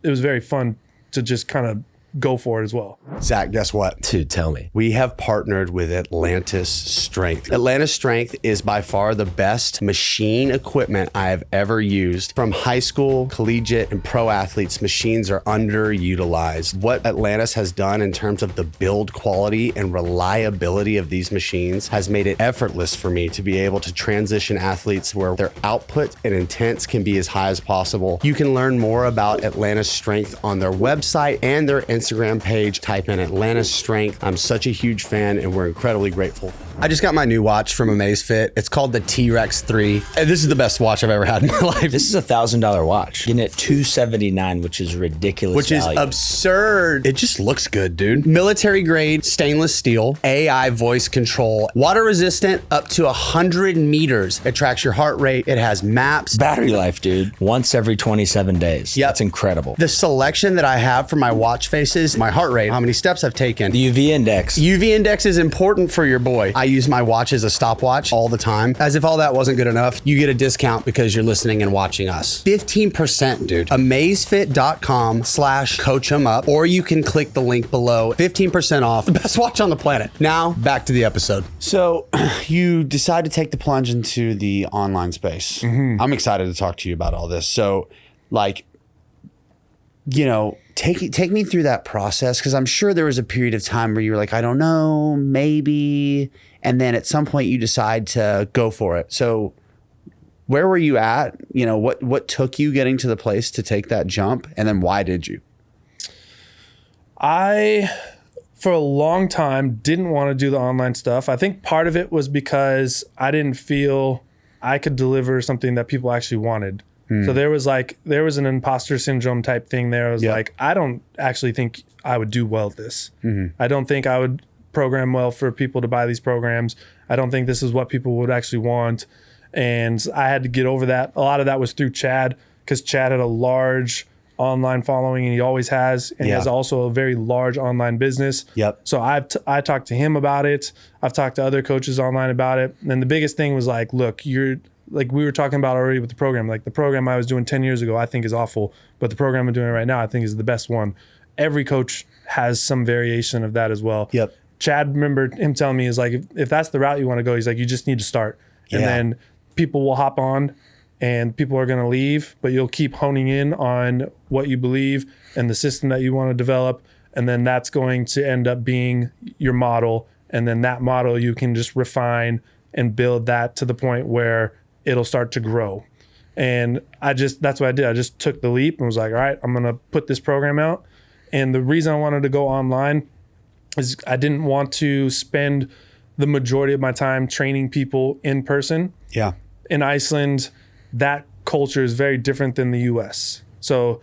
it was very fun to just kind of go for it as well. Zach, guess what? Dude, tell me. We have partnered with Atlantis Strength. Atlantis Strength is by far the best machine equipment I have ever used. From high school, collegiate, and pro athletes, machines are underutilized. What Atlantis has done in terms of the build quality and reliability of these machines has made it effortless for me to be able to transition athletes where their output and intents can be as high as possible. You can learn more about Atlantis Strength on their website and their Instagram page, type in Atlanta Strength. I'm such a huge fan and we're incredibly grateful. I just got my new watch from Amazfit. It's called the T-Rex 3. And this is the best watch I've ever had in my life. This is a $1,000 watch. Getting it $279, which is ridiculous. Which is value. absurd. It just looks good, dude. Military grade stainless steel, AI voice control, water resistant up to 100 meters. It tracks your heart rate. It has maps. Battery life, dude. Once every 27 days. Yep. That's incredible. The selection that I have for my watch faces, my heart rate, how many steps I've taken. The UV index. UV index is important for your boy. I use my watch as a stopwatch all the time. As if all that wasn't good enough, you get a discount because you're listening and watching us. 15%, dude. Amazfit.com/coachemup, or you can click the link below. 15% off. The best watch on the planet. Now, back to the episode. So, you decide to take the plunge into the online space. I'm excited to talk to you about all this. So, like, you know, take me through that process, because I'm sure there was a period of time where you were like, I don't know, maybe, and then at some point you decide to go for it. So where were you at? You know, what took you getting to the place to take that jump, and then why did you? I, for a long time, didn't want to do the online stuff. I think part of it was because I didn't feel I could deliver something that people actually wanted. So there was an imposter syndrome type thing there. I was like, I don't actually think I would do well at this. I don't think I would program well for people to buy these programs. I don't think this is what people would actually want. And I had to get over that. A lot of that was through Chad, because Chad had a large online following, and he always has. And he has also a very large online business. So I talked to him about it. I've talked to other coaches online about it. And the biggest thing was like, look, like we were talking about already with the program, like the program I was doing 10 years ago, I think is awful, but the program I'm doing right now, I think is the best one. Every coach has some variation of that as well. Chad, remember him telling me, is like, if that's the route you want to go, he's like, you just need to start. And then people will hop on and people are going to leave, but you'll keep honing in on what you believe and the system that you want to develop. And then that's going to end up being your model. And then that model you can just refine and build that to the point where it'll start to grow. And that's what I did. I just took the leap and was like, all right, I'm going to put this program out. And the reason I wanted to go online is I didn't want to spend the majority of my time training people in person. In Iceland, that culture is very different than the US. So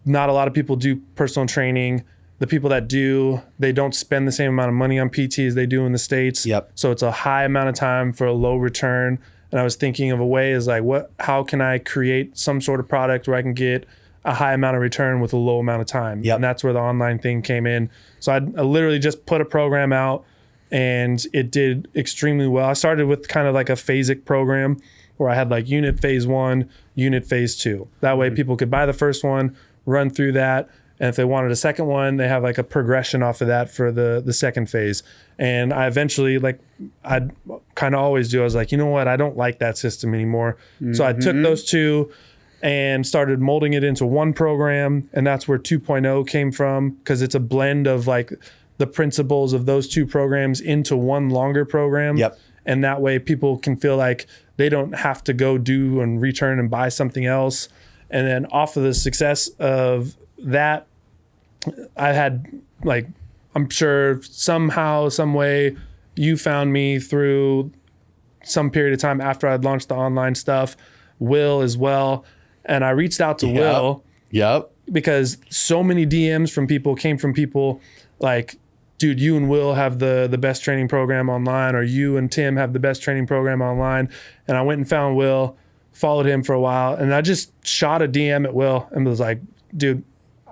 not a lot of people do personal training. The people that do, they don't spend the same amount of money on PT as they do in the States. So it's a high amount of time for a low return. And I was thinking of a way is like, how can I create some sort of product where I can get a high amount of return with a low amount of time? And that's where the online thing came in. So I literally just put a program out, and it did extremely well. I started with kind of like a phasic program where I had like unit phase 1, unit phase 2. That way people could buy the first one, run through that. And if they wanted a second one, they have like a progression off of that for the second phase. And I eventually, like I kind of always do, I was like, you know what? I don't like that system anymore. So I took those two and started molding it into one program. And that's where 2.0 came from, because it's a blend of like the principles of those two programs into one longer program. And that way people can feel like they don't have to go do and return and buy something else. And then off of the success of that, I had, like, I'm sure somehow, some way you found me through some period of time after I'd launched the online stuff, Will as well. And I reached out to Will because so many DMs came from people like, dude, you and Will have the best training program online, or you and Tim have the best training program online. And I went and found Will, followed him for a while, and I just shot a DM at Will and was like, dude,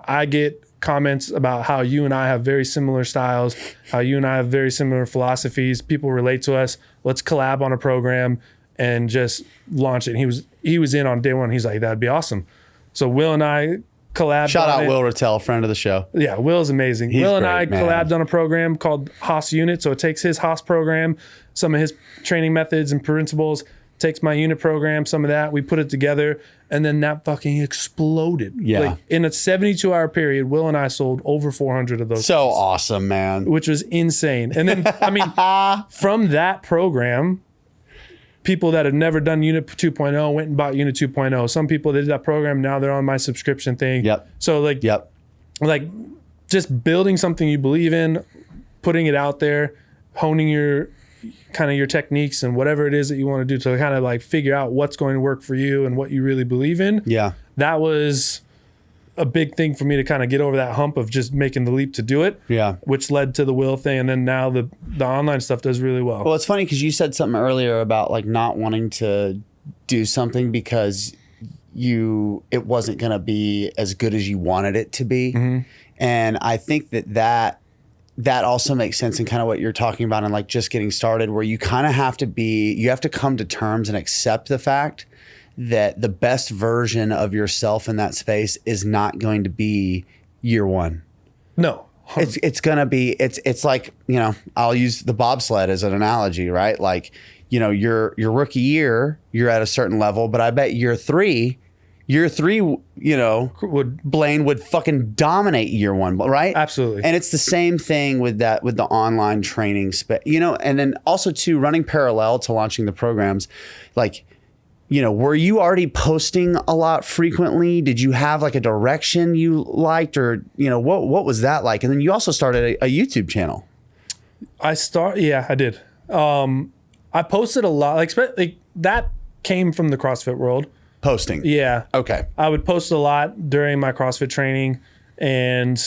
I get comments about how you and I have very similar styles, how you and I have very similar philosophies. People relate to us. Let's collab on a program and just launch it. And he was in on day one. He's like, that'd be awesome. So Will and I collabed. Shout out Will Rattel, friend of the show. Yeah, Will's amazing. Will and I collabed on a program called Haas Unit. So it takes his Haas program, some of his training methods and principles, takes my unit program, some of that, we put it together, and then that fucking exploded. Like in a 72-hour period, Will and I sold over 400 of those. So awesome, man. Which was insane. And then, I mean, from that program, people that had never done Unit 2.0 went and bought Unit 2.0. Some people did that program, now they're on my subscription thing. So like just building something you believe in, putting it out there, honing your techniques and whatever it is that you want to do to kind of like figure out what's going to work for you and what you really believe in. Yeah. That was a big thing for me to kind of get over that hump of just making the leap to do it. Yeah. Which led to the will thing. And then now the online stuff does really well. Well, it's funny because you said something earlier about like not wanting to do something because it wasn't going to be as good as you wanted it to be. Mm-hmm. And I think that also makes sense in kind of what you're talking about and like just getting started, where you kind of have to come to terms and accept the fact that the best version of yourself in that space is not going to be year one. No. It's going to be, it's like, you know, I'll use the bobsled as an analogy, right? Like, you know, your rookie year, you're at a certain level, but I bet year three, you know, Blaine would fucking dominate year one, right? Absolutely. And it's the same thing with the online training, you know, and then also too, running parallel to launching the programs, like, you know, were you already posting a lot frequently? Did you have like a direction you liked, or, you know, what was that like? And then you also started a YouTube channel. Yeah, I did. I posted a lot, like that came from the CrossFit world. Posting. Yeah. Okay. I would post a lot during my CrossFit training, and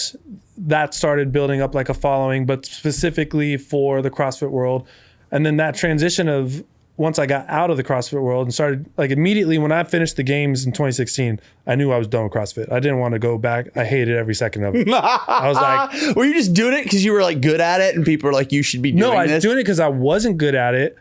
that started building up like a following, but specifically for the CrossFit world. And then that transition of once I got out of the CrossFit world and started, like immediately when I finished the games in 2016, I knew I was done with CrossFit. I didn't want to go back. I hated every second of it. I was like, were you just doing it because you were like good at it and people were like, you should be doing this? No, I was doing it because I wasn't good at it.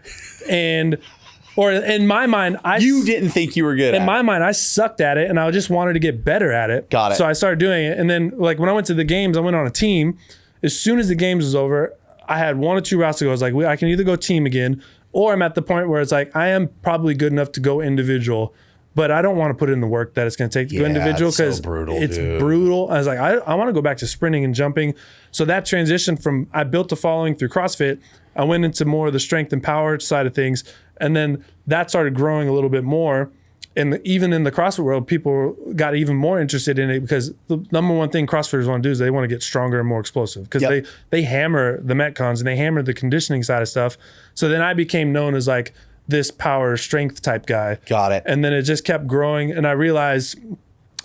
Or in my mind, you didn't think you were good at it. In my mind, I sucked at it and I just wanted to get better at it. Got it. So I started doing it. And then like when I went to the games, I went on a team. As soon as the games was over, I had 1 or 2 routes to go. I was like, I can either go team again, or I'm at the point where it's like, I am probably good enough to go individual, but I don't want to put in the work that it's going to take to go individual because it's brutal. I was like, I want to go back to sprinting and jumping. So that transition from, I built a following through CrossFit, I went into more of the strength and power side of things. And then that started growing a little bit more. And even in the CrossFit world, people got even more interested in it because the number one thing CrossFitters want to do is they want to get stronger and more explosive because they hammer the Metcons and they hammer the conditioning side of stuff. So then I became known as like this power strength type guy. Got it. And then it just kept growing. And I realized,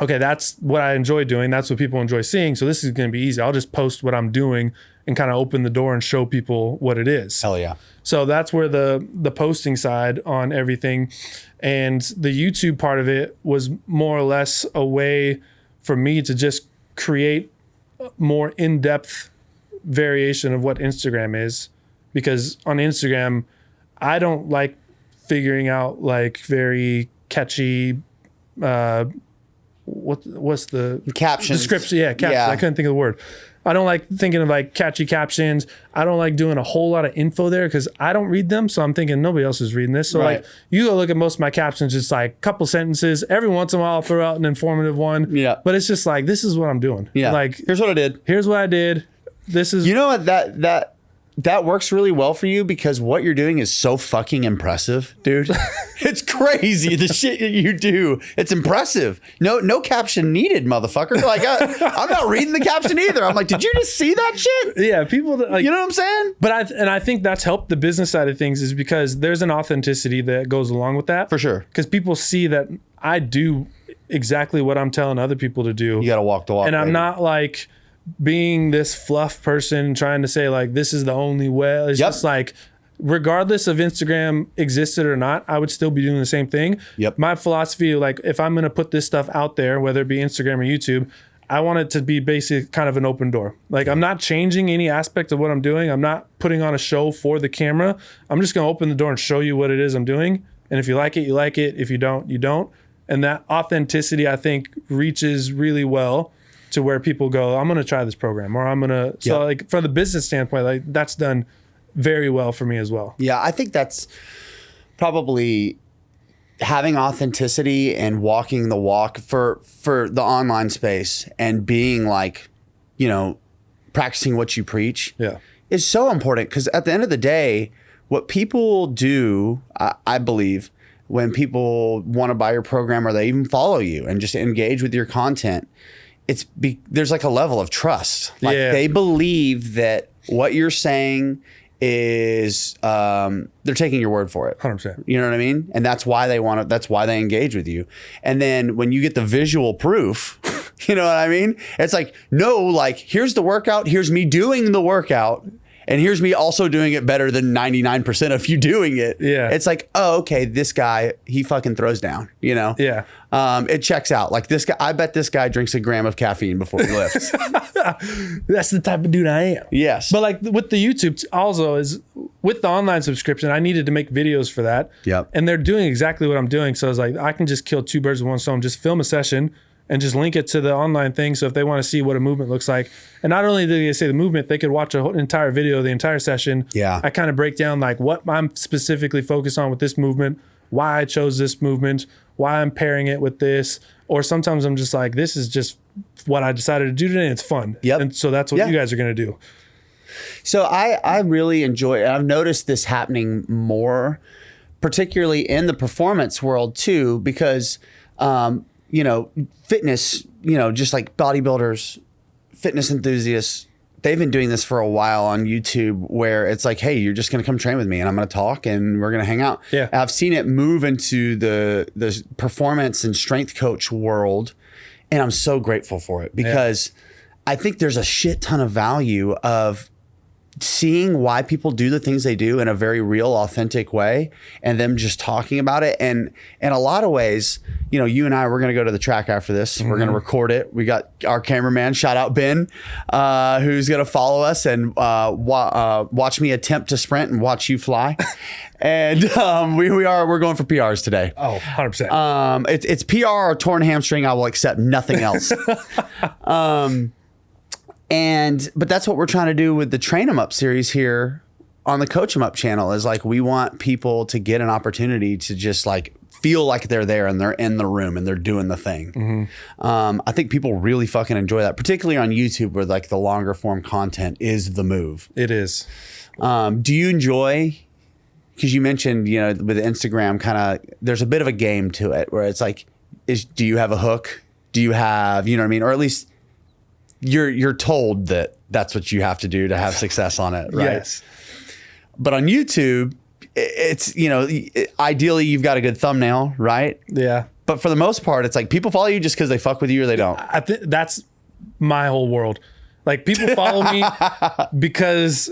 okay, that's what I enjoy doing. That's what people enjoy seeing. So this is going to be easy. I'll just post what I'm doing and kind of open the door and show people what it is. Hell yeah. So that's where the posting side on everything and the YouTube part of it was more or less a way for me to just create more in-depth variation of what Instagram is. Because on Instagram, I don't like figuring out like very catchy, what's the captions? Description, yeah, captions. Yeah. I couldn't think of the word. I don't like thinking of like catchy captions. I don't like doing a whole lot of info there because I don't read them. So I'm thinking nobody else is reading this. So like you go look at most of my captions, just like a couple sentences. Every once in a while I'll throw out an informative one. Yeah. But it's just like, this is what I'm doing. Yeah. Like, here's what I did. Here's what I did. This is, you know what, that works really well for you because what you're doing is so fucking impressive, dude. It's crazy. The shit that you do. It's impressive. No caption needed, motherfucker. Like I'm not reading the caption either. I'm like, did you just see that shit? Yeah, people like, you know what I'm saying? But I think that's helped the business side of things is because there's an authenticity that goes along with that. For sure. Because people see that I do exactly what I'm telling other people to do. You got to walk the walk. And I'm not like being this fluff person trying to say like this is the only way. It's just like regardless of Instagram existed or not, I would still be doing the same thing. Yep. My philosophy, like if I'm going to put this stuff out there, whether it be Instagram or YouTube, I want it to be basically kind of an open door. Like I'm not changing any aspect of what I'm doing. I'm not putting on a show for the camera. I'm just going to open the door and show you what it is I'm doing. And if you like it, you like it. If you don't, you don't. And that authenticity, I think, reaches really well to where people go, I'm going to try this program, or I'm going to, so like from the business standpoint, like that's done very well for me as well. Yeah. I think that's probably having authenticity and walking the walk for the online space and being like, you know, practicing what you preach is so important. Cause at the end of the day, what people do, I believe, when people want to buy your program or they even follow you and just engage with your content, there's like a level of trust. Like they believe that what you're saying is they're taking your word for it. 100%. You know what I mean? And that's why they want it. That's why they engage with you. And then when you get the visual proof, you know what I mean? It's like, no, like here's the workout. Here's me doing the workout. And here's me also doing it better than 99% of you doing it. Yeah. It's like, oh, okay, this guy, he fucking throws down, you know? Yeah. It checks out. Like this guy, I bet this guy drinks a gram of caffeine before he lifts. That's the type of dude I am. Yes. But like with the YouTube also is with the online subscription, I needed to make videos for that. Yep. And they're doing exactly what I'm doing. So I was like, I can just kill two birds with one stone, just film a session and just link it to the online thing. So if they want to see what a movement looks like, and not only do they say the movement, they could watch an entire video, the entire session. Yeah. I kind of break down like what I'm specifically focused on with this movement, why I chose this movement, why I'm pairing it with this. Or sometimes I'm just like, this is just what I decided to do today and it's fun. Yep. And so that's what you guys are going to do. So I really enjoy it. I've noticed this happening more, particularly in the performance world too, because, you know, fitness, you know, just like bodybuilders, fitness enthusiasts, they've been doing this for a while on YouTube where it's like, hey, you're just going to come train with me and I'm going to talk and we're going to hang out. Yeah. I've seen it move into the performance and strength coach world. And I'm so grateful for it because I think there's a shit ton of value of seeing why people do the things they do in a very real, authentic way and them just talking about it. And in a lot of ways, you know, you and I, we're going to go to the track after this. We're going to record it. We got our cameraman, shout out Ben, who's going to follow us and watch me attempt to sprint and watch you fly. And we're going for PRs today. Oh, 100%. It's PR or torn hamstring. I will accept nothing else. But that's what we're trying to do with the Train 'em Up series here on the Coach 'em Up channel is like, we want people to get an opportunity to just like feel like they're there and they're in the room and they're doing the thing. I think people really fucking enjoy that, particularly on YouTube where like the longer form content is the move. It is. Do you enjoy, because you mentioned, you know, with Instagram kind of, there's a bit of a game to it where it's like, do you have a hook? Do you have, you know what I mean? Or at least you're told that that's what you have to do to have success on it, right? Yes. But on YouTube, it's, you know, ideally you've got a good thumbnail, right? Yeah. But for the most part, it's like people follow you just because they fuck with you or they don't. I think that's my whole world. Like people follow me because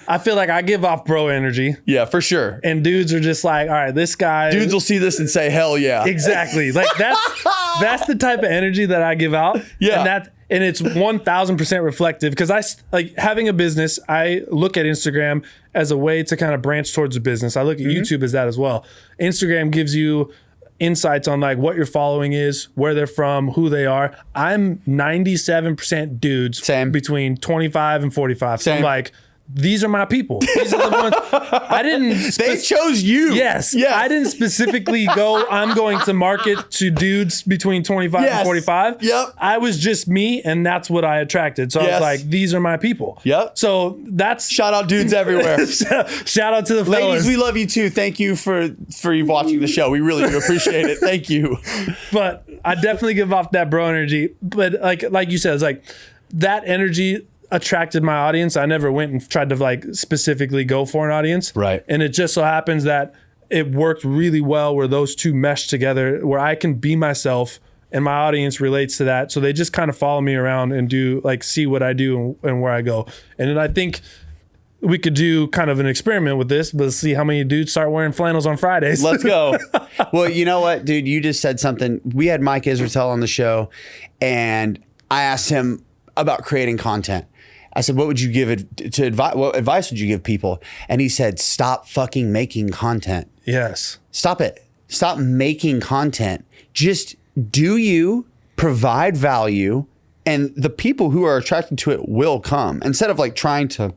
I feel like I give off bro energy. Yeah, for sure. And dudes are just like, all right, this guy. Dudes will see this and say, hell yeah. Exactly. Like that's the type of energy that I give out. Yeah. And it's 1000% reflective because I like having a business. I look at Instagram as a way to kind of branch towards a business. I look at YouTube as that as well. Instagram gives you insights on like what your following is, where they're from, who they are. I'm 97% dudes. Same. Between 25 and 45. So Same. I'm like, these are my people. These are the ones I didn't. They chose you. Yes. I didn't specifically go, I'm going to market to dudes between 25 and 45. Yep. I was just me and that's what I attracted. So I was like, these are my people. Yep. So that's. Shout out dudes everywhere. Shout out to the fellas. Ladies, we love you too. Thank you for you watching the show. We really do appreciate it. Thank you. But I definitely give off that bro energy. But like you said, it's like that energy attracted my audience. I never went and tried to like specifically go for an audience. Right. And it just so happens that it worked really well where those two mesh together, where I can be myself and my audience relates to that. So they just kind of follow me around and do like, see what I do and where I go. And then I think we could do kind of an experiment with this, but see how many dudes start wearing flannels on Fridays. Let's go. Well, you know what, dude, you just said something. We had Mike Israel on the show and I asked him about creating content. I said, what would you give to advice? What advice would you give people? And he said, stop fucking making content. Yes. Stop it. Stop making content. Just do you, provide value, and the people who are attracted to it will come. Instead of like trying to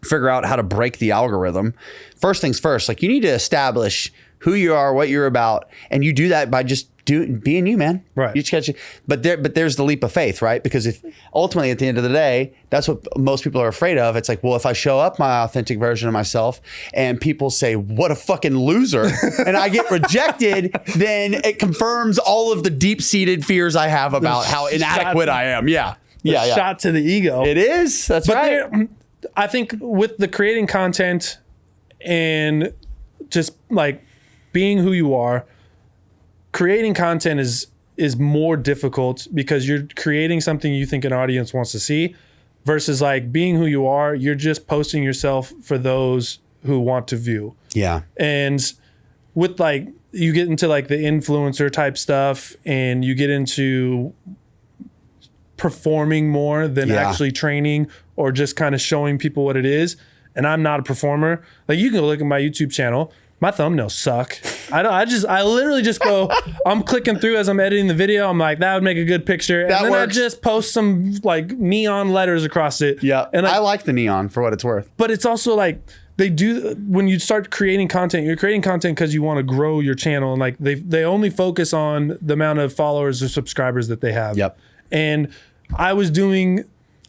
figure out how to break the algorithm, first things first, like you need to establish who you are, what you're about. And you do that by just being you, man. Right. You just got you. But there's the leap of faith, right? Because if ultimately at the end of the day, that's what most people are afraid of. It's like, well, if I show up my authentic version of myself and people say, what a fucking loser, and I get rejected, then it confirms all of the deep-seated fears I have about how inadequate I am. Yeah. Shot to the ego. It is. That's right. I think with the creating content and just like being who you are, creating content is more difficult because you're creating something you think an audience wants to see versus like being who you are. You're just posting yourself for those who want to view. Yeah. And with like, you get into like the influencer type stuff and you get into performing more than actually training or just kind of showing people what it is. And I'm not a performer. Like you can look at my YouTube channel. My thumbnails suck. I literally just go, I'm clicking through as I'm editing the video. I'm like, that would make a good picture. And then I just post some like neon letters across it. Yeah. And I like the neon for what it's worth. But it's also like, they do, when you start creating content, you're creating content because you want to grow your channel. And like they only focus on the amount of followers or subscribers that they have. Yep. And I was doing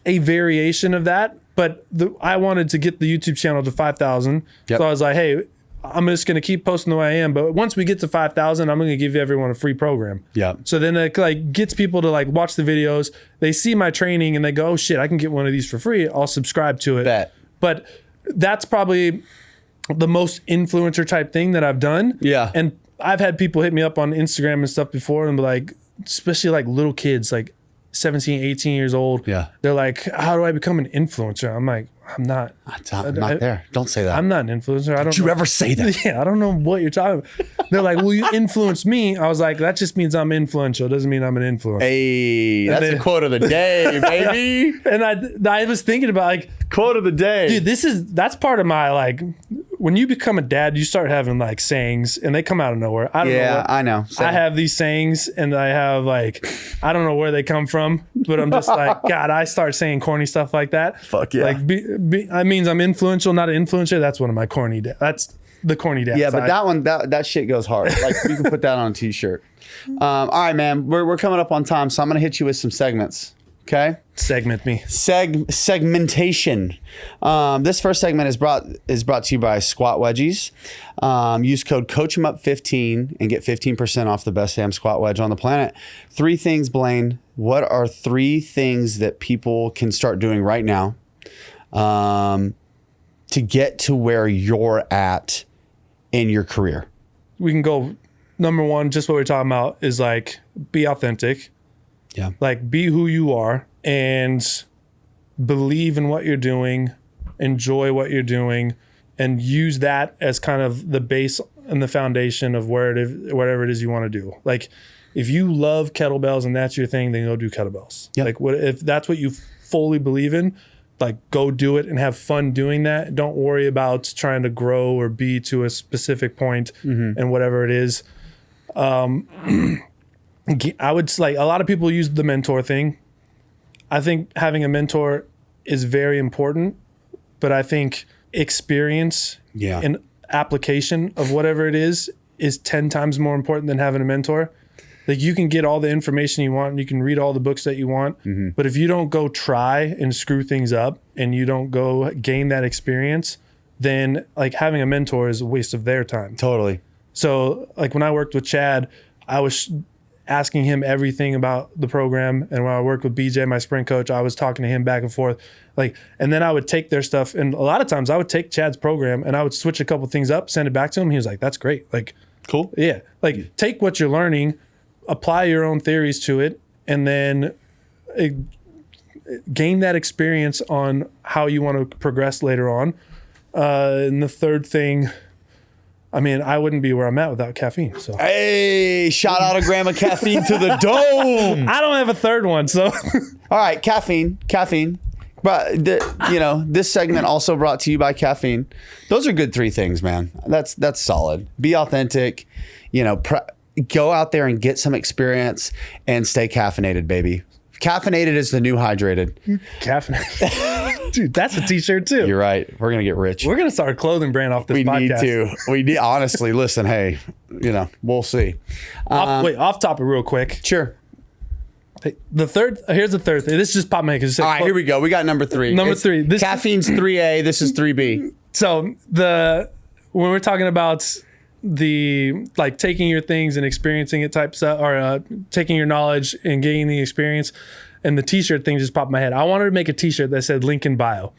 a variation of that, but I wanted to get the YouTube channel to 5,000. Yep. So I was like, hey, I'm just going to keep posting the way I am. But once we get to 5,000, I'm going to give everyone a free program. Yeah. So then it like gets people to like watch the videos. They see my training and they go, oh shit, I can get one of these for free. I'll subscribe to it. Bet. But that's probably the most influencer type thing that I've done. Yeah. And I've had people hit me up on Instagram and stuff before and be like, especially like little kids, like 17, 18 years old. Yeah. They're like, how do I become an influencer? I'm like, I'm not there. Don't say that. I'm not an influencer. Don't you ever say that? Yeah, I don't know what you're talking about. They're like, well, you influence me. I was like, that just means I'm influential. It doesn't mean I'm an influencer. Hey, that's the quote of the day, baby. And I was thinking about like, quote of the day. Dude, that's part of my like, when you become a dad, you start having like sayings and they come out of nowhere. I don't know. Yeah, I know. I have these sayings and I have like, I don't know where they come from, but I'm just like, God, I start saying corny stuff like that. Fuck yeah. Like, that means I'm influential, not an influencer. That's one of my corny that's the corny dad. Yeah, but that one, that shit goes hard. Like you can put that on a t-shirt. All right, man. We're coming up on time, so I'm gonna hit you with some segments. Okay. Segment me. Segmentation. This first segment is brought to you by Squat Wedgies. Use code CoachEmUp15 and get 15% off the best damn squat wedge on the planet. 3 things, Blaine. What are 3 things that people can start doing right now to get to where you're at in your career? We can go, number 1, just what we're talking about is like, be authentic. Yeah. Like be who you are and believe in what you're doing, enjoy what you're doing, and use that as kind of the base and the foundation of whatever it is you want to do. Like if you love kettlebells and that's your thing, then go do kettlebells. Yep. Like if that's what you fully believe in, like go do it and have fun doing that. Don't worry about trying to grow or be to a specific point and whatever it is. I would like, a lot of people use the mentor thing. I think having a mentor is very important, but I think experience and application of whatever it is 10 times more important than having a mentor. Like you can get all the information you want and you can read all the books that you want, but if you don't go try and screw things up and you don't go gain that experience, then like having a mentor is a waste of their time. Totally. So like when I worked with Chad, I was asking him everything about the program. And when I worked with BJ, my sprint coach, I was talking to him back and forth. Like, and then I would take their stuff. And a lot of times I would take Chad's program and I would switch a couple things up, send it back to him. He was like, that's great. Like, cool. Yeah. Like take what you're learning, apply your own theories to it, and then gain that experience on how you want to progress later on. And the third thing, I mean, I wouldn't be where I'm at without caffeine. So hey, shout out a gram of caffeine to the dome. I don't have a third one, so all right, caffeine. But this segment also brought to you by Caffeine. Those are good 3 things, man. That's solid. Be authentic. Go out there and get some experience and stay caffeinated, baby. Caffeinated is the new hydrated. caffeinated. Dude, that's a t-shirt too. You're right. We're going to get rich. We're going to start a clothing brand off this podcast. We need, honestly, listen, hey, we'll see. Off topic real quick. Sure. Here's the third thing. This just popped my head. All right, here we go. We got number 3. Number 3. Caffeine's 3A. This is 3B. So when we're talking about the like taking your things and experiencing it type stuff, or taking your knowledge and gaining the experience, and the t-shirt thing just popped in my head. I wanted to make a t-shirt that said link in bio.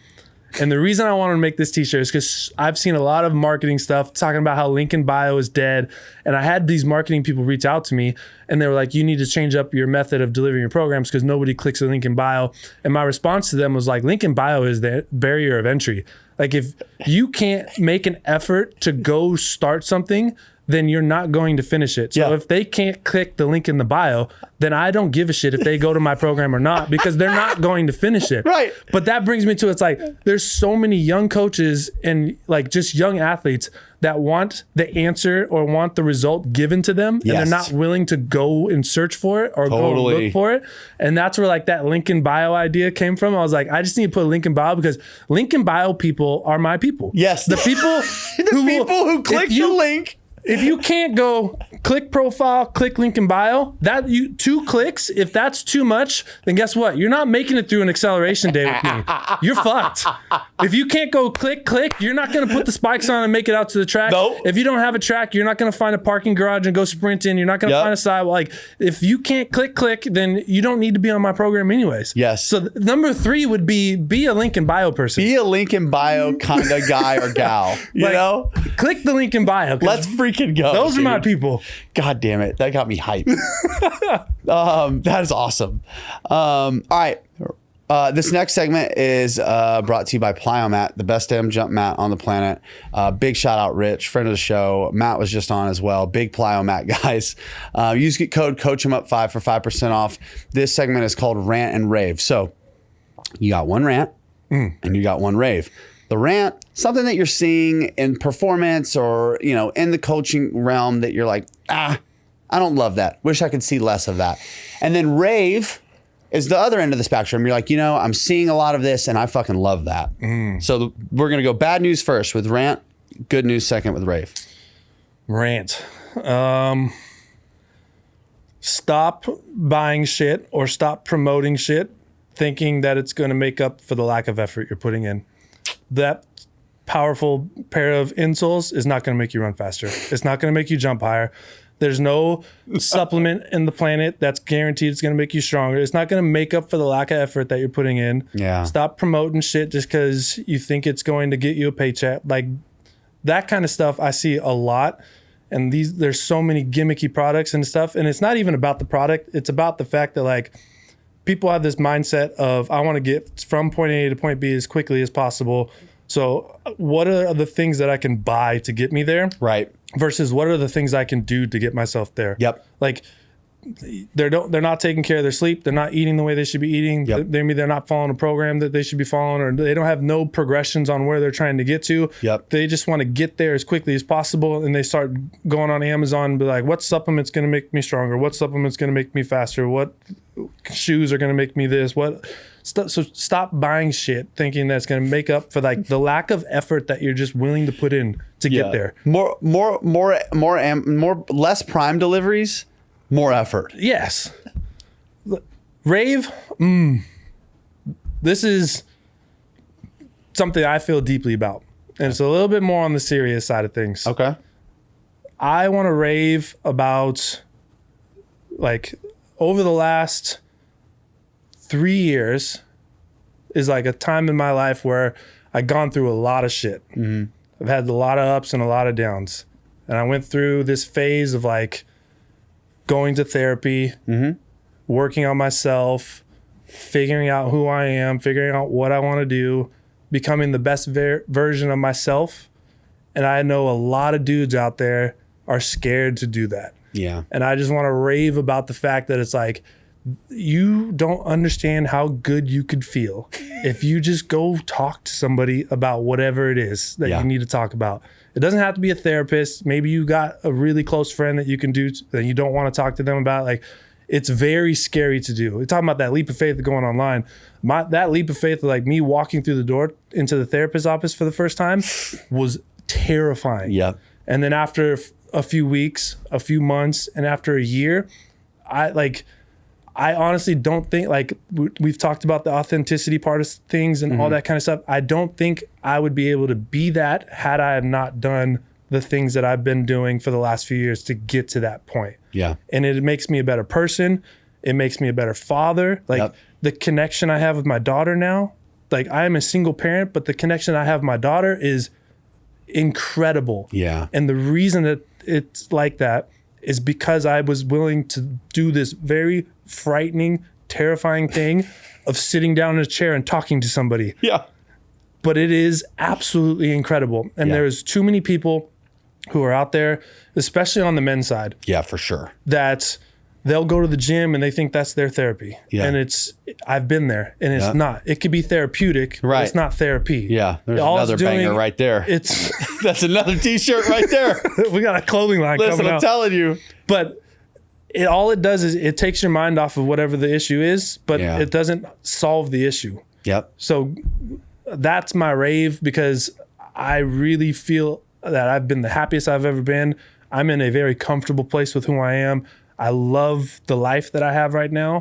And the reason I wanted to make this t-shirt is because I've seen a lot of marketing stuff talking about how link in bio is dead. And I had these marketing people reach out to me and they were like, you need to change up your method of delivering your programs because nobody clicks a link in bio. And my response to them was like, link in bio is the barrier of entry. Like if you can't make an effort to go start something, then you're not going to finish it. So if they can't click the link in the bio, then I don't give a shit if they go to my program or not, because they're not going to finish it. Right. But that brings me to, it's like, there's so many young coaches and like just young athletes that want the answer or want the result given to them. And they're not willing to go and search for it or go and look for it. And that's where like that link in bio idea came from. I was like, I just need to put a link in bio because link in bio people are my people. Yes. The people who click the link. If you can't go click profile, click link in bio, 2 clicks, if that's too much, then guess what? You're not making it through an acceleration day with me. You're fucked. If you can't go click, you're not going to put the spikes on and make it out to the track. Nope. If you don't have a track, you're not going to find a parking garage and go sprint in. You're not going to find a sidewalk. Like, if you can't click, then you don't need to be on my program anyways. Yes. So number 3 would be a link in bio person. Be a link in bio kind of guy or gal. You know? Click the link in bio. Let's freaking go. Those are my people. God damn it. That got me hyped. That is awesome. All right. This next segment is brought to you by Plyomat, the best damn jump mat on the planet. Big shout out, Rich, friend of the show. Matt was just on as well. Big Plyomat guys. Use code CoachEmUp5 for 5% off. This segment is called Rant and Rave. So you got one rant and you got one rave. The rant, something that you're seeing in performance or, in the coaching realm that you're like, I don't love that. Wish I could see less of that. And then rave is the other end of the spectrum. You're like, I'm seeing a lot of this and I fucking love that. So we're going to go bad news first with rant, good news second with rave. Rant. Stop buying shit or stop promoting shit thinking that it's going to make up for the lack of effort you're putting in. That powerful pair of insoles is not going to make you run faster. It's not going to make you jump higher. There's no supplement in the planet that's guaranteed it's going to make you stronger. It's not going to make up for the lack of effort that you're putting in. Yeah. Stop promoting shit just because you think it's going to get you a paycheck. Like that kind of stuff I see a lot. And there's so many gimmicky products and stuff. And it's not even about the product. It's about the fact that like people have this mindset of, I want to get from point A to point B as quickly as possible. So what are the things that I can buy to get me there? Right. Versus what are the things I can do to get myself there? Yep. Like they're not taking care of their sleep. They're not eating the way they should be eating. Yep. Maybe they're not following a program that they should be following, or they don't have no progressions on where they're trying to get to. Yep. They just want to get there as quickly as possible. And they start going on Amazon and be like, what supplement's going to make me stronger? What supplement's going to make me faster? What shoes are going to make me this? So stop buying shit thinking that's going to make up for like the lack of effort that you're just willing to put in to get there. Less prime deliveries, more effort. Yes. Rave, this is something I feel deeply about. And it's a little bit more on the serious side of things. Okay. I want to rave about like over the last 3 years is like a time in my life where I've gone through a lot of shit. I've had a lot of ups and a lot of downs. And I went through this phase of like going to therapy, working on myself, figuring out who I am, figuring out what I want to do, becoming the best version of myself. And I know a lot of dudes out there are scared to do that. Yeah. And I just want to rave about the fact that it's like, you don't understand how good you could feel if you just go talk to somebody about whatever it is that you need to talk about. It doesn't have to be a therapist. Maybe you got a really close friend that you can do that you don't want to talk to them about. Like, it's very scary to do. We're talking about that leap of faith going online. That leap of faith, like me walking through the door into the therapist's office for the first time, was terrifying. Yep. And then after a few weeks, a few months, and after a year, I honestly don't think, like we've talked about the authenticity part of things and all that kind of stuff. I don't think I would be able to be that had I not done the things that I've been doing for the last few years to get to that point. Yeah. And it makes me a better person. It makes me a better father. Like the connection I have with my daughter now, like I am a single parent, but the connection I have with my daughter is incredible. Yeah. And the reason that it's like that is because I was willing to do this very frightening, terrifying thing of sitting down in a chair and talking to somebody. Yeah. But it is absolutely incredible. And there's too many people who are out there, especially on the men's side. Yeah, for sure. That they'll go to the gym and they think that's their therapy. Yeah. And I've been there and it's not. It could be therapeutic, but it's not therapy. Yeah. There's another banger right there. That's another t-shirt right there. We got a clothing line coming out. Listen, I'm telling you. But all it does is it takes your mind off of whatever the issue is, but it doesn't solve the issue. Yep. So that's my rave, because I really feel that I've been the happiest I've ever been. I'm in a very comfortable place with who I am. I love the life that I have right now.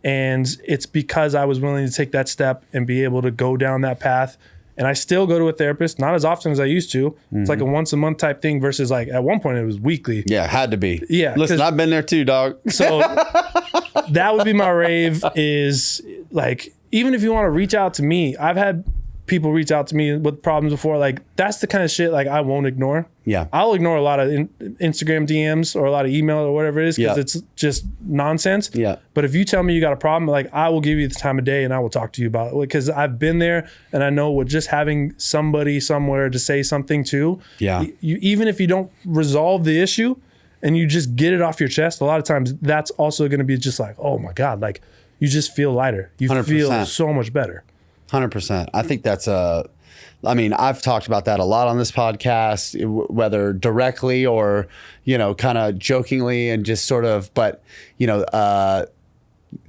And it's because I was willing to take that step and be able to go down that path. And I still go to a therapist, not as often as I used to. It's like a once a month type thing versus like at one point it was weekly. Yeah, had to be. Yeah. Listen, I've been there too, dog. So that would be my rave, is like, even if you want to reach out to me, I've had people reach out to me with problems before. Like that's the kind of shit like I won't ignore. Yeah. I'll ignore a lot of Instagram DMs or a lot of email or whatever it is, because it's just nonsense. Yeah. But if you tell me you got a problem, like I will give you the time of day and I will talk to you about it, because I've been there and I know with just having somebody somewhere to say something to. Yeah. Even if you don't resolve the issue and you just get it off your chest, a lot of times that's also going to be just like, oh my God, like you just feel lighter. You 100%. feel so much better. 100%. I think that's I mean, I've talked about that a lot on this podcast, whether directly or, kind of jokingly and just sort of, but,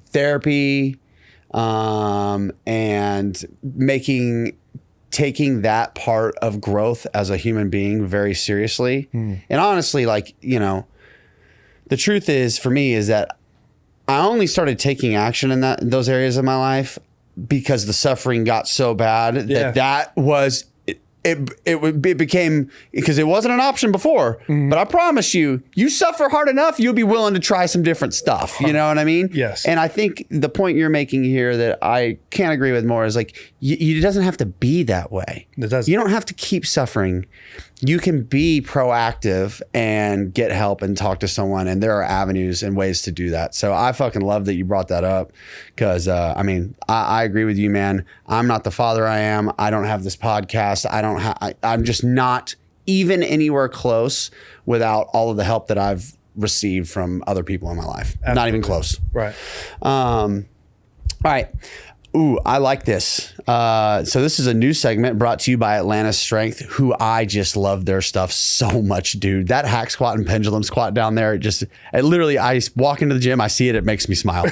therapy and taking that part of growth as a human being very seriously. And honestly, like, the truth is for me is that I only started taking action in those areas of my life because the suffering got so bad that was it became, because it wasn't an option before. But I promise you suffer hard enough, you'll be willing to try some different stuff. You know what I mean? Yes. And I think the point you're making here that I can't agree with more is like, it doesn't have to be that way. It doesn't. You don't have to keep suffering. You can be proactive and get help and talk to someone, and there are avenues and ways to do that. So I fucking love that you brought that up, because I mean, I agree with you, man. I'm not the father I am. I don't have this podcast. I'm just not even anywhere close without all of the help that I've received from other people in my life. Absolutely. Not even close. Right. All right. Ooh, I like this. So this is a new segment brought to you by Atlanta Strength, who I just love their stuff so much, dude. That hack squat and pendulum squat down there, literally, I walk into the gym, I see it, it makes me smile.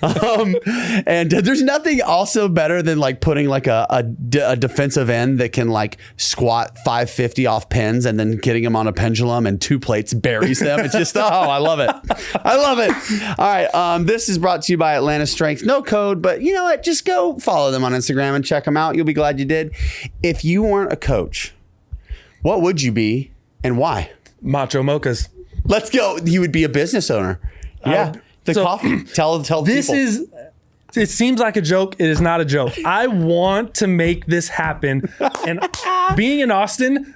And there's nothing also better than like putting like a defensive end that can like squat 550 off pins and then getting them on a pendulum and 2 plates buries them. It's just, I love it. I love it. All right. This is brought to you by Atlanta Strength. No code, but you know what? Just go follow them on Instagram and check them out. You'll be glad you did. If you weren't a coach, what would you be and why? Macho mochas. Let's go. You would be a business owner. Yeah. Coffee. Tell this people. It seems like a joke. It is not a joke. I want to make this happen. And being in Austin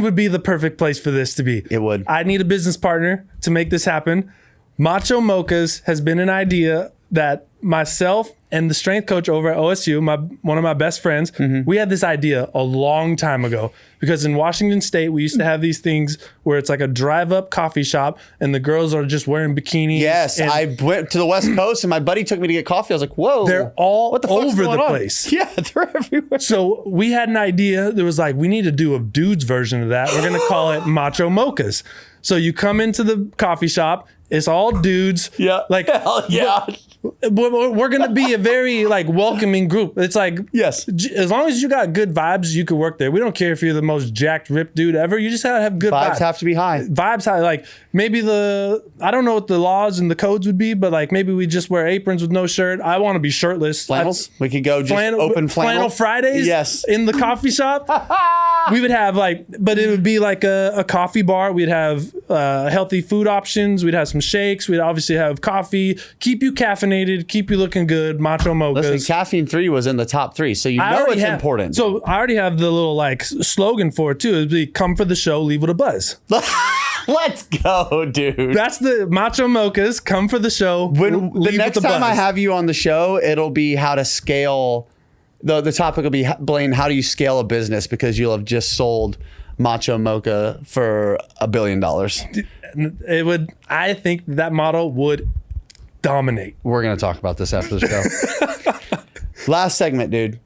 would be the perfect place for this to be. It would. I need a business partner to make this happen. Macho Mochas has been an idea that myself and the strength coach over at OSU, one of my best friends, we had this idea a long time ago, because in Washington State, we used to have these things where it's like a drive-up coffee shop and the girls are just wearing bikinis. Yes, I went to the West Coast and my buddy took me to get coffee. I was like, whoa. They're all over the place. Yeah, they're everywhere. So we had an idea that was like, we need to do a dude's version of that. We're going to call it Macho Mochas. So you come into the coffee shop It's all dudes. Yeah. Like, hell yeah. We're going to be a very like welcoming group. It's like, Yes. As long as you got good vibes, you could work there. We don't care if you're the most jacked, ripped dude ever. You just gotta have good vibes. Vibes have to be high. Vibes high. Like maybe I don't know what the laws and the codes would be, but like maybe we just wear aprons with no shirt. I want to be shirtless. Flannels? We could go just open flannel Fridays. Yes. In the coffee shop. We would have but it would be like a coffee bar. We'd have healthy food options. We'd have some shakes. We'd obviously have coffee. Keep you caffeinated. Keep you looking good. Macho mochas. Listen, Caffeine 3 was in the top 3, so it's important. So I already have the little like slogan for it too. It'd be come for the show, leave with a buzz. Let's go, dude. That's the Macho Mochas. Come for the show. The next time I have you on the show, it'll be how to scale. The topic will be, Blaine, how do you scale a business? Because you'll have just sold Macho Mocha for $1 billion. It would. I think that model would dominate. We're going to talk about this after the show. Last segment, dude.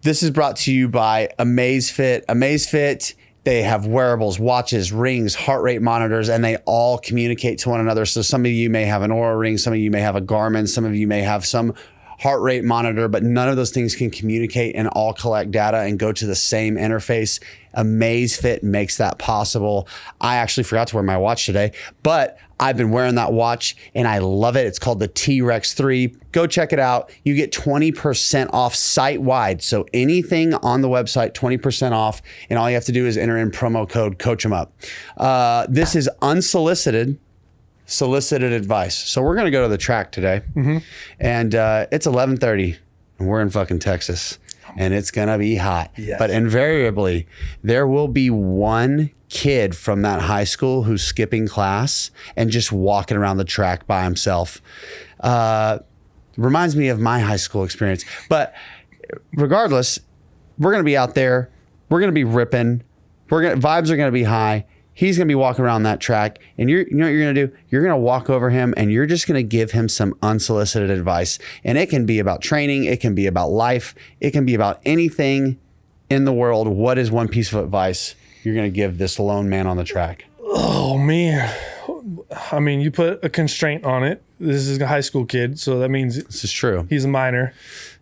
This is brought to you by Amazfit. Amazfit, they have wearables, watches, rings, heart rate monitors, and they all communicate to one another. So some of you may have an Oura ring, some of you may have a Garmin, some of you may have some heart rate monitor, but none of those things can communicate and all collect data and go to the same interface. Amazfit makes that possible. I actually forgot to wear my watch today, but I've been wearing that watch and I love it. It's called the T-Rex 3. Go check it out. You get 20% off site-wide. So anything on the website, 20% off. And all you have to do is enter in promo code CoachEmUp. This is unsolicited, solicited advice. So we're going to go to the track today. And it's 11:30 and we're in fucking Texas. And it's going to be hot. Yes. But invariably, there will be one kid from that high school who's skipping class and just walking around the track by himself. Reminds me of my high school experience. But regardless, we're going to be out there. We're going to be ripping. Vibes are going to be high. He's going to be walking around that track, and you know what you're going to do? You're going to walk over him, and you're just going to give him some unsolicited advice. And it can be about training. It can be about life. It can be about anything in the world. What is one piece of advice you're going to give this lone man on the track? Oh, man. I mean, you put a constraint on it. This is a high school kid, so that means This is true. he's a minor,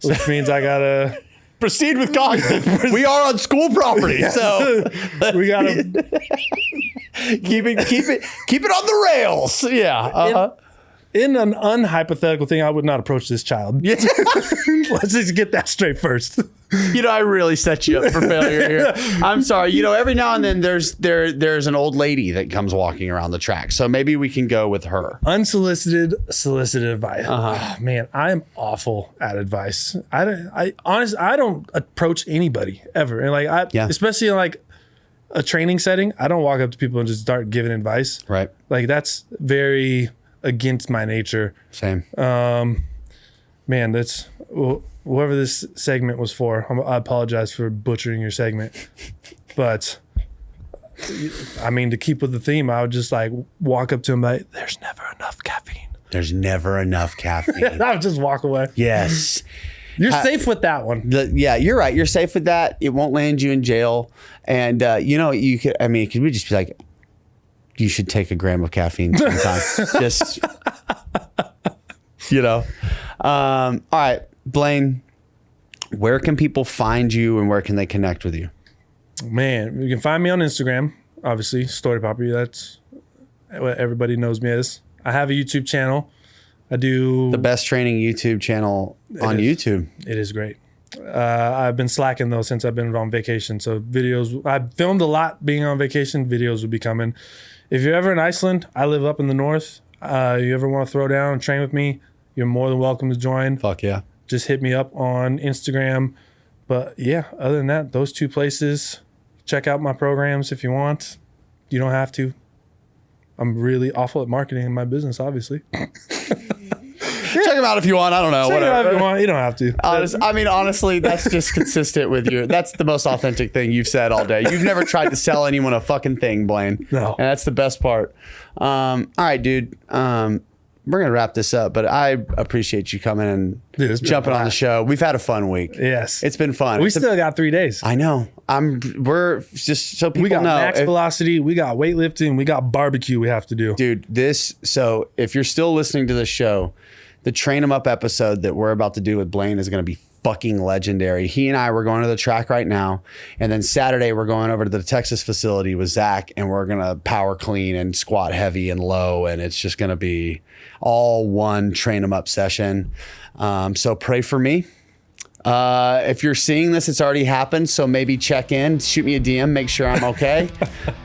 which means I got to... Proceed with caution. We are on school property, so We got to... keep it on the rails. Yeah. In an unhypothetical thing, I would not approach this child. Yeah. Let's just get that straight first. I really set you up for failure here. I'm sorry. Every now and then there's an old lady that comes walking around the track. So maybe we can go with her. Unsolicited, solicited advice. Oh, man, I am awful at advice. I honestly, I don't approach anybody ever. And especially in like a training setting, I don't walk up to people and just start giving advice. Right. Like that's very against my nature. Same. Man, that's whoever this segment was for. I apologize for butchering your segment, but I mean, to keep with the theme, I would just like walk up to him like, "There's never enough caffeine." There's never enough caffeine. I would just walk away. Yes. You're safe with that one. Yeah, you're right. You're safe with that. It won't land you in jail. And you could. I mean, could we just be like, you should take a gram of caffeine sometime. Just, all right, Blaine, where can people find you and where can they connect with you? Man, you can find me on Instagram, obviously, Stori Poppi. That's what everybody knows me as. I have a YouTube channel. I do... The best training YouTube channel on YouTube. It is great. I've been slacking, though, since I've been on vacation. So videos... I filmed a lot being on vacation. Videos will be coming. If you're ever in Iceland, I live up in the north. You ever want to throw down and train with me, you're more than welcome to join. Fuck yeah. Just hit me up on Instagram. But yeah, other than that, those two places, check out my programs if you want. You don't have to. I'm really awful at marketing in my business, obviously. Check them out if you want. I don't know. Check whatever. it out if you want. You don't have to. Honestly, that's just consistent with you. That's the most authentic thing you've said all day. You've never tried to sell anyone a fucking thing, Blaine. No. And that's the best part. All right, dude. we're gonna wrap this up, but I appreciate you coming and jumping on the show. We've had a fun week. Yes, it's been fun. We still got 3 days. I know. We're just so people know. We got max velocity. We got weightlifting. We got barbecue. We have to do, dude. So if you're still listening to the show, the Train 'em Up episode that we're about to do with Blaine is going to be fucking legendary. He and I were going to the track right now, and then Saturday we're going over to the Texas facility with Zach, and we're gonna power clean and squat heavy and low, and it's just gonna be all one Train 'em Up session. So pray for me. If you're seeing this, it's already happened, so maybe check in, shoot me a DM, make sure I'm okay.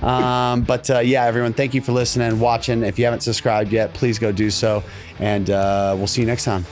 Yeah, everyone, thank you for listening and watching. If you haven't subscribed yet, please go do so, and we'll see you next time.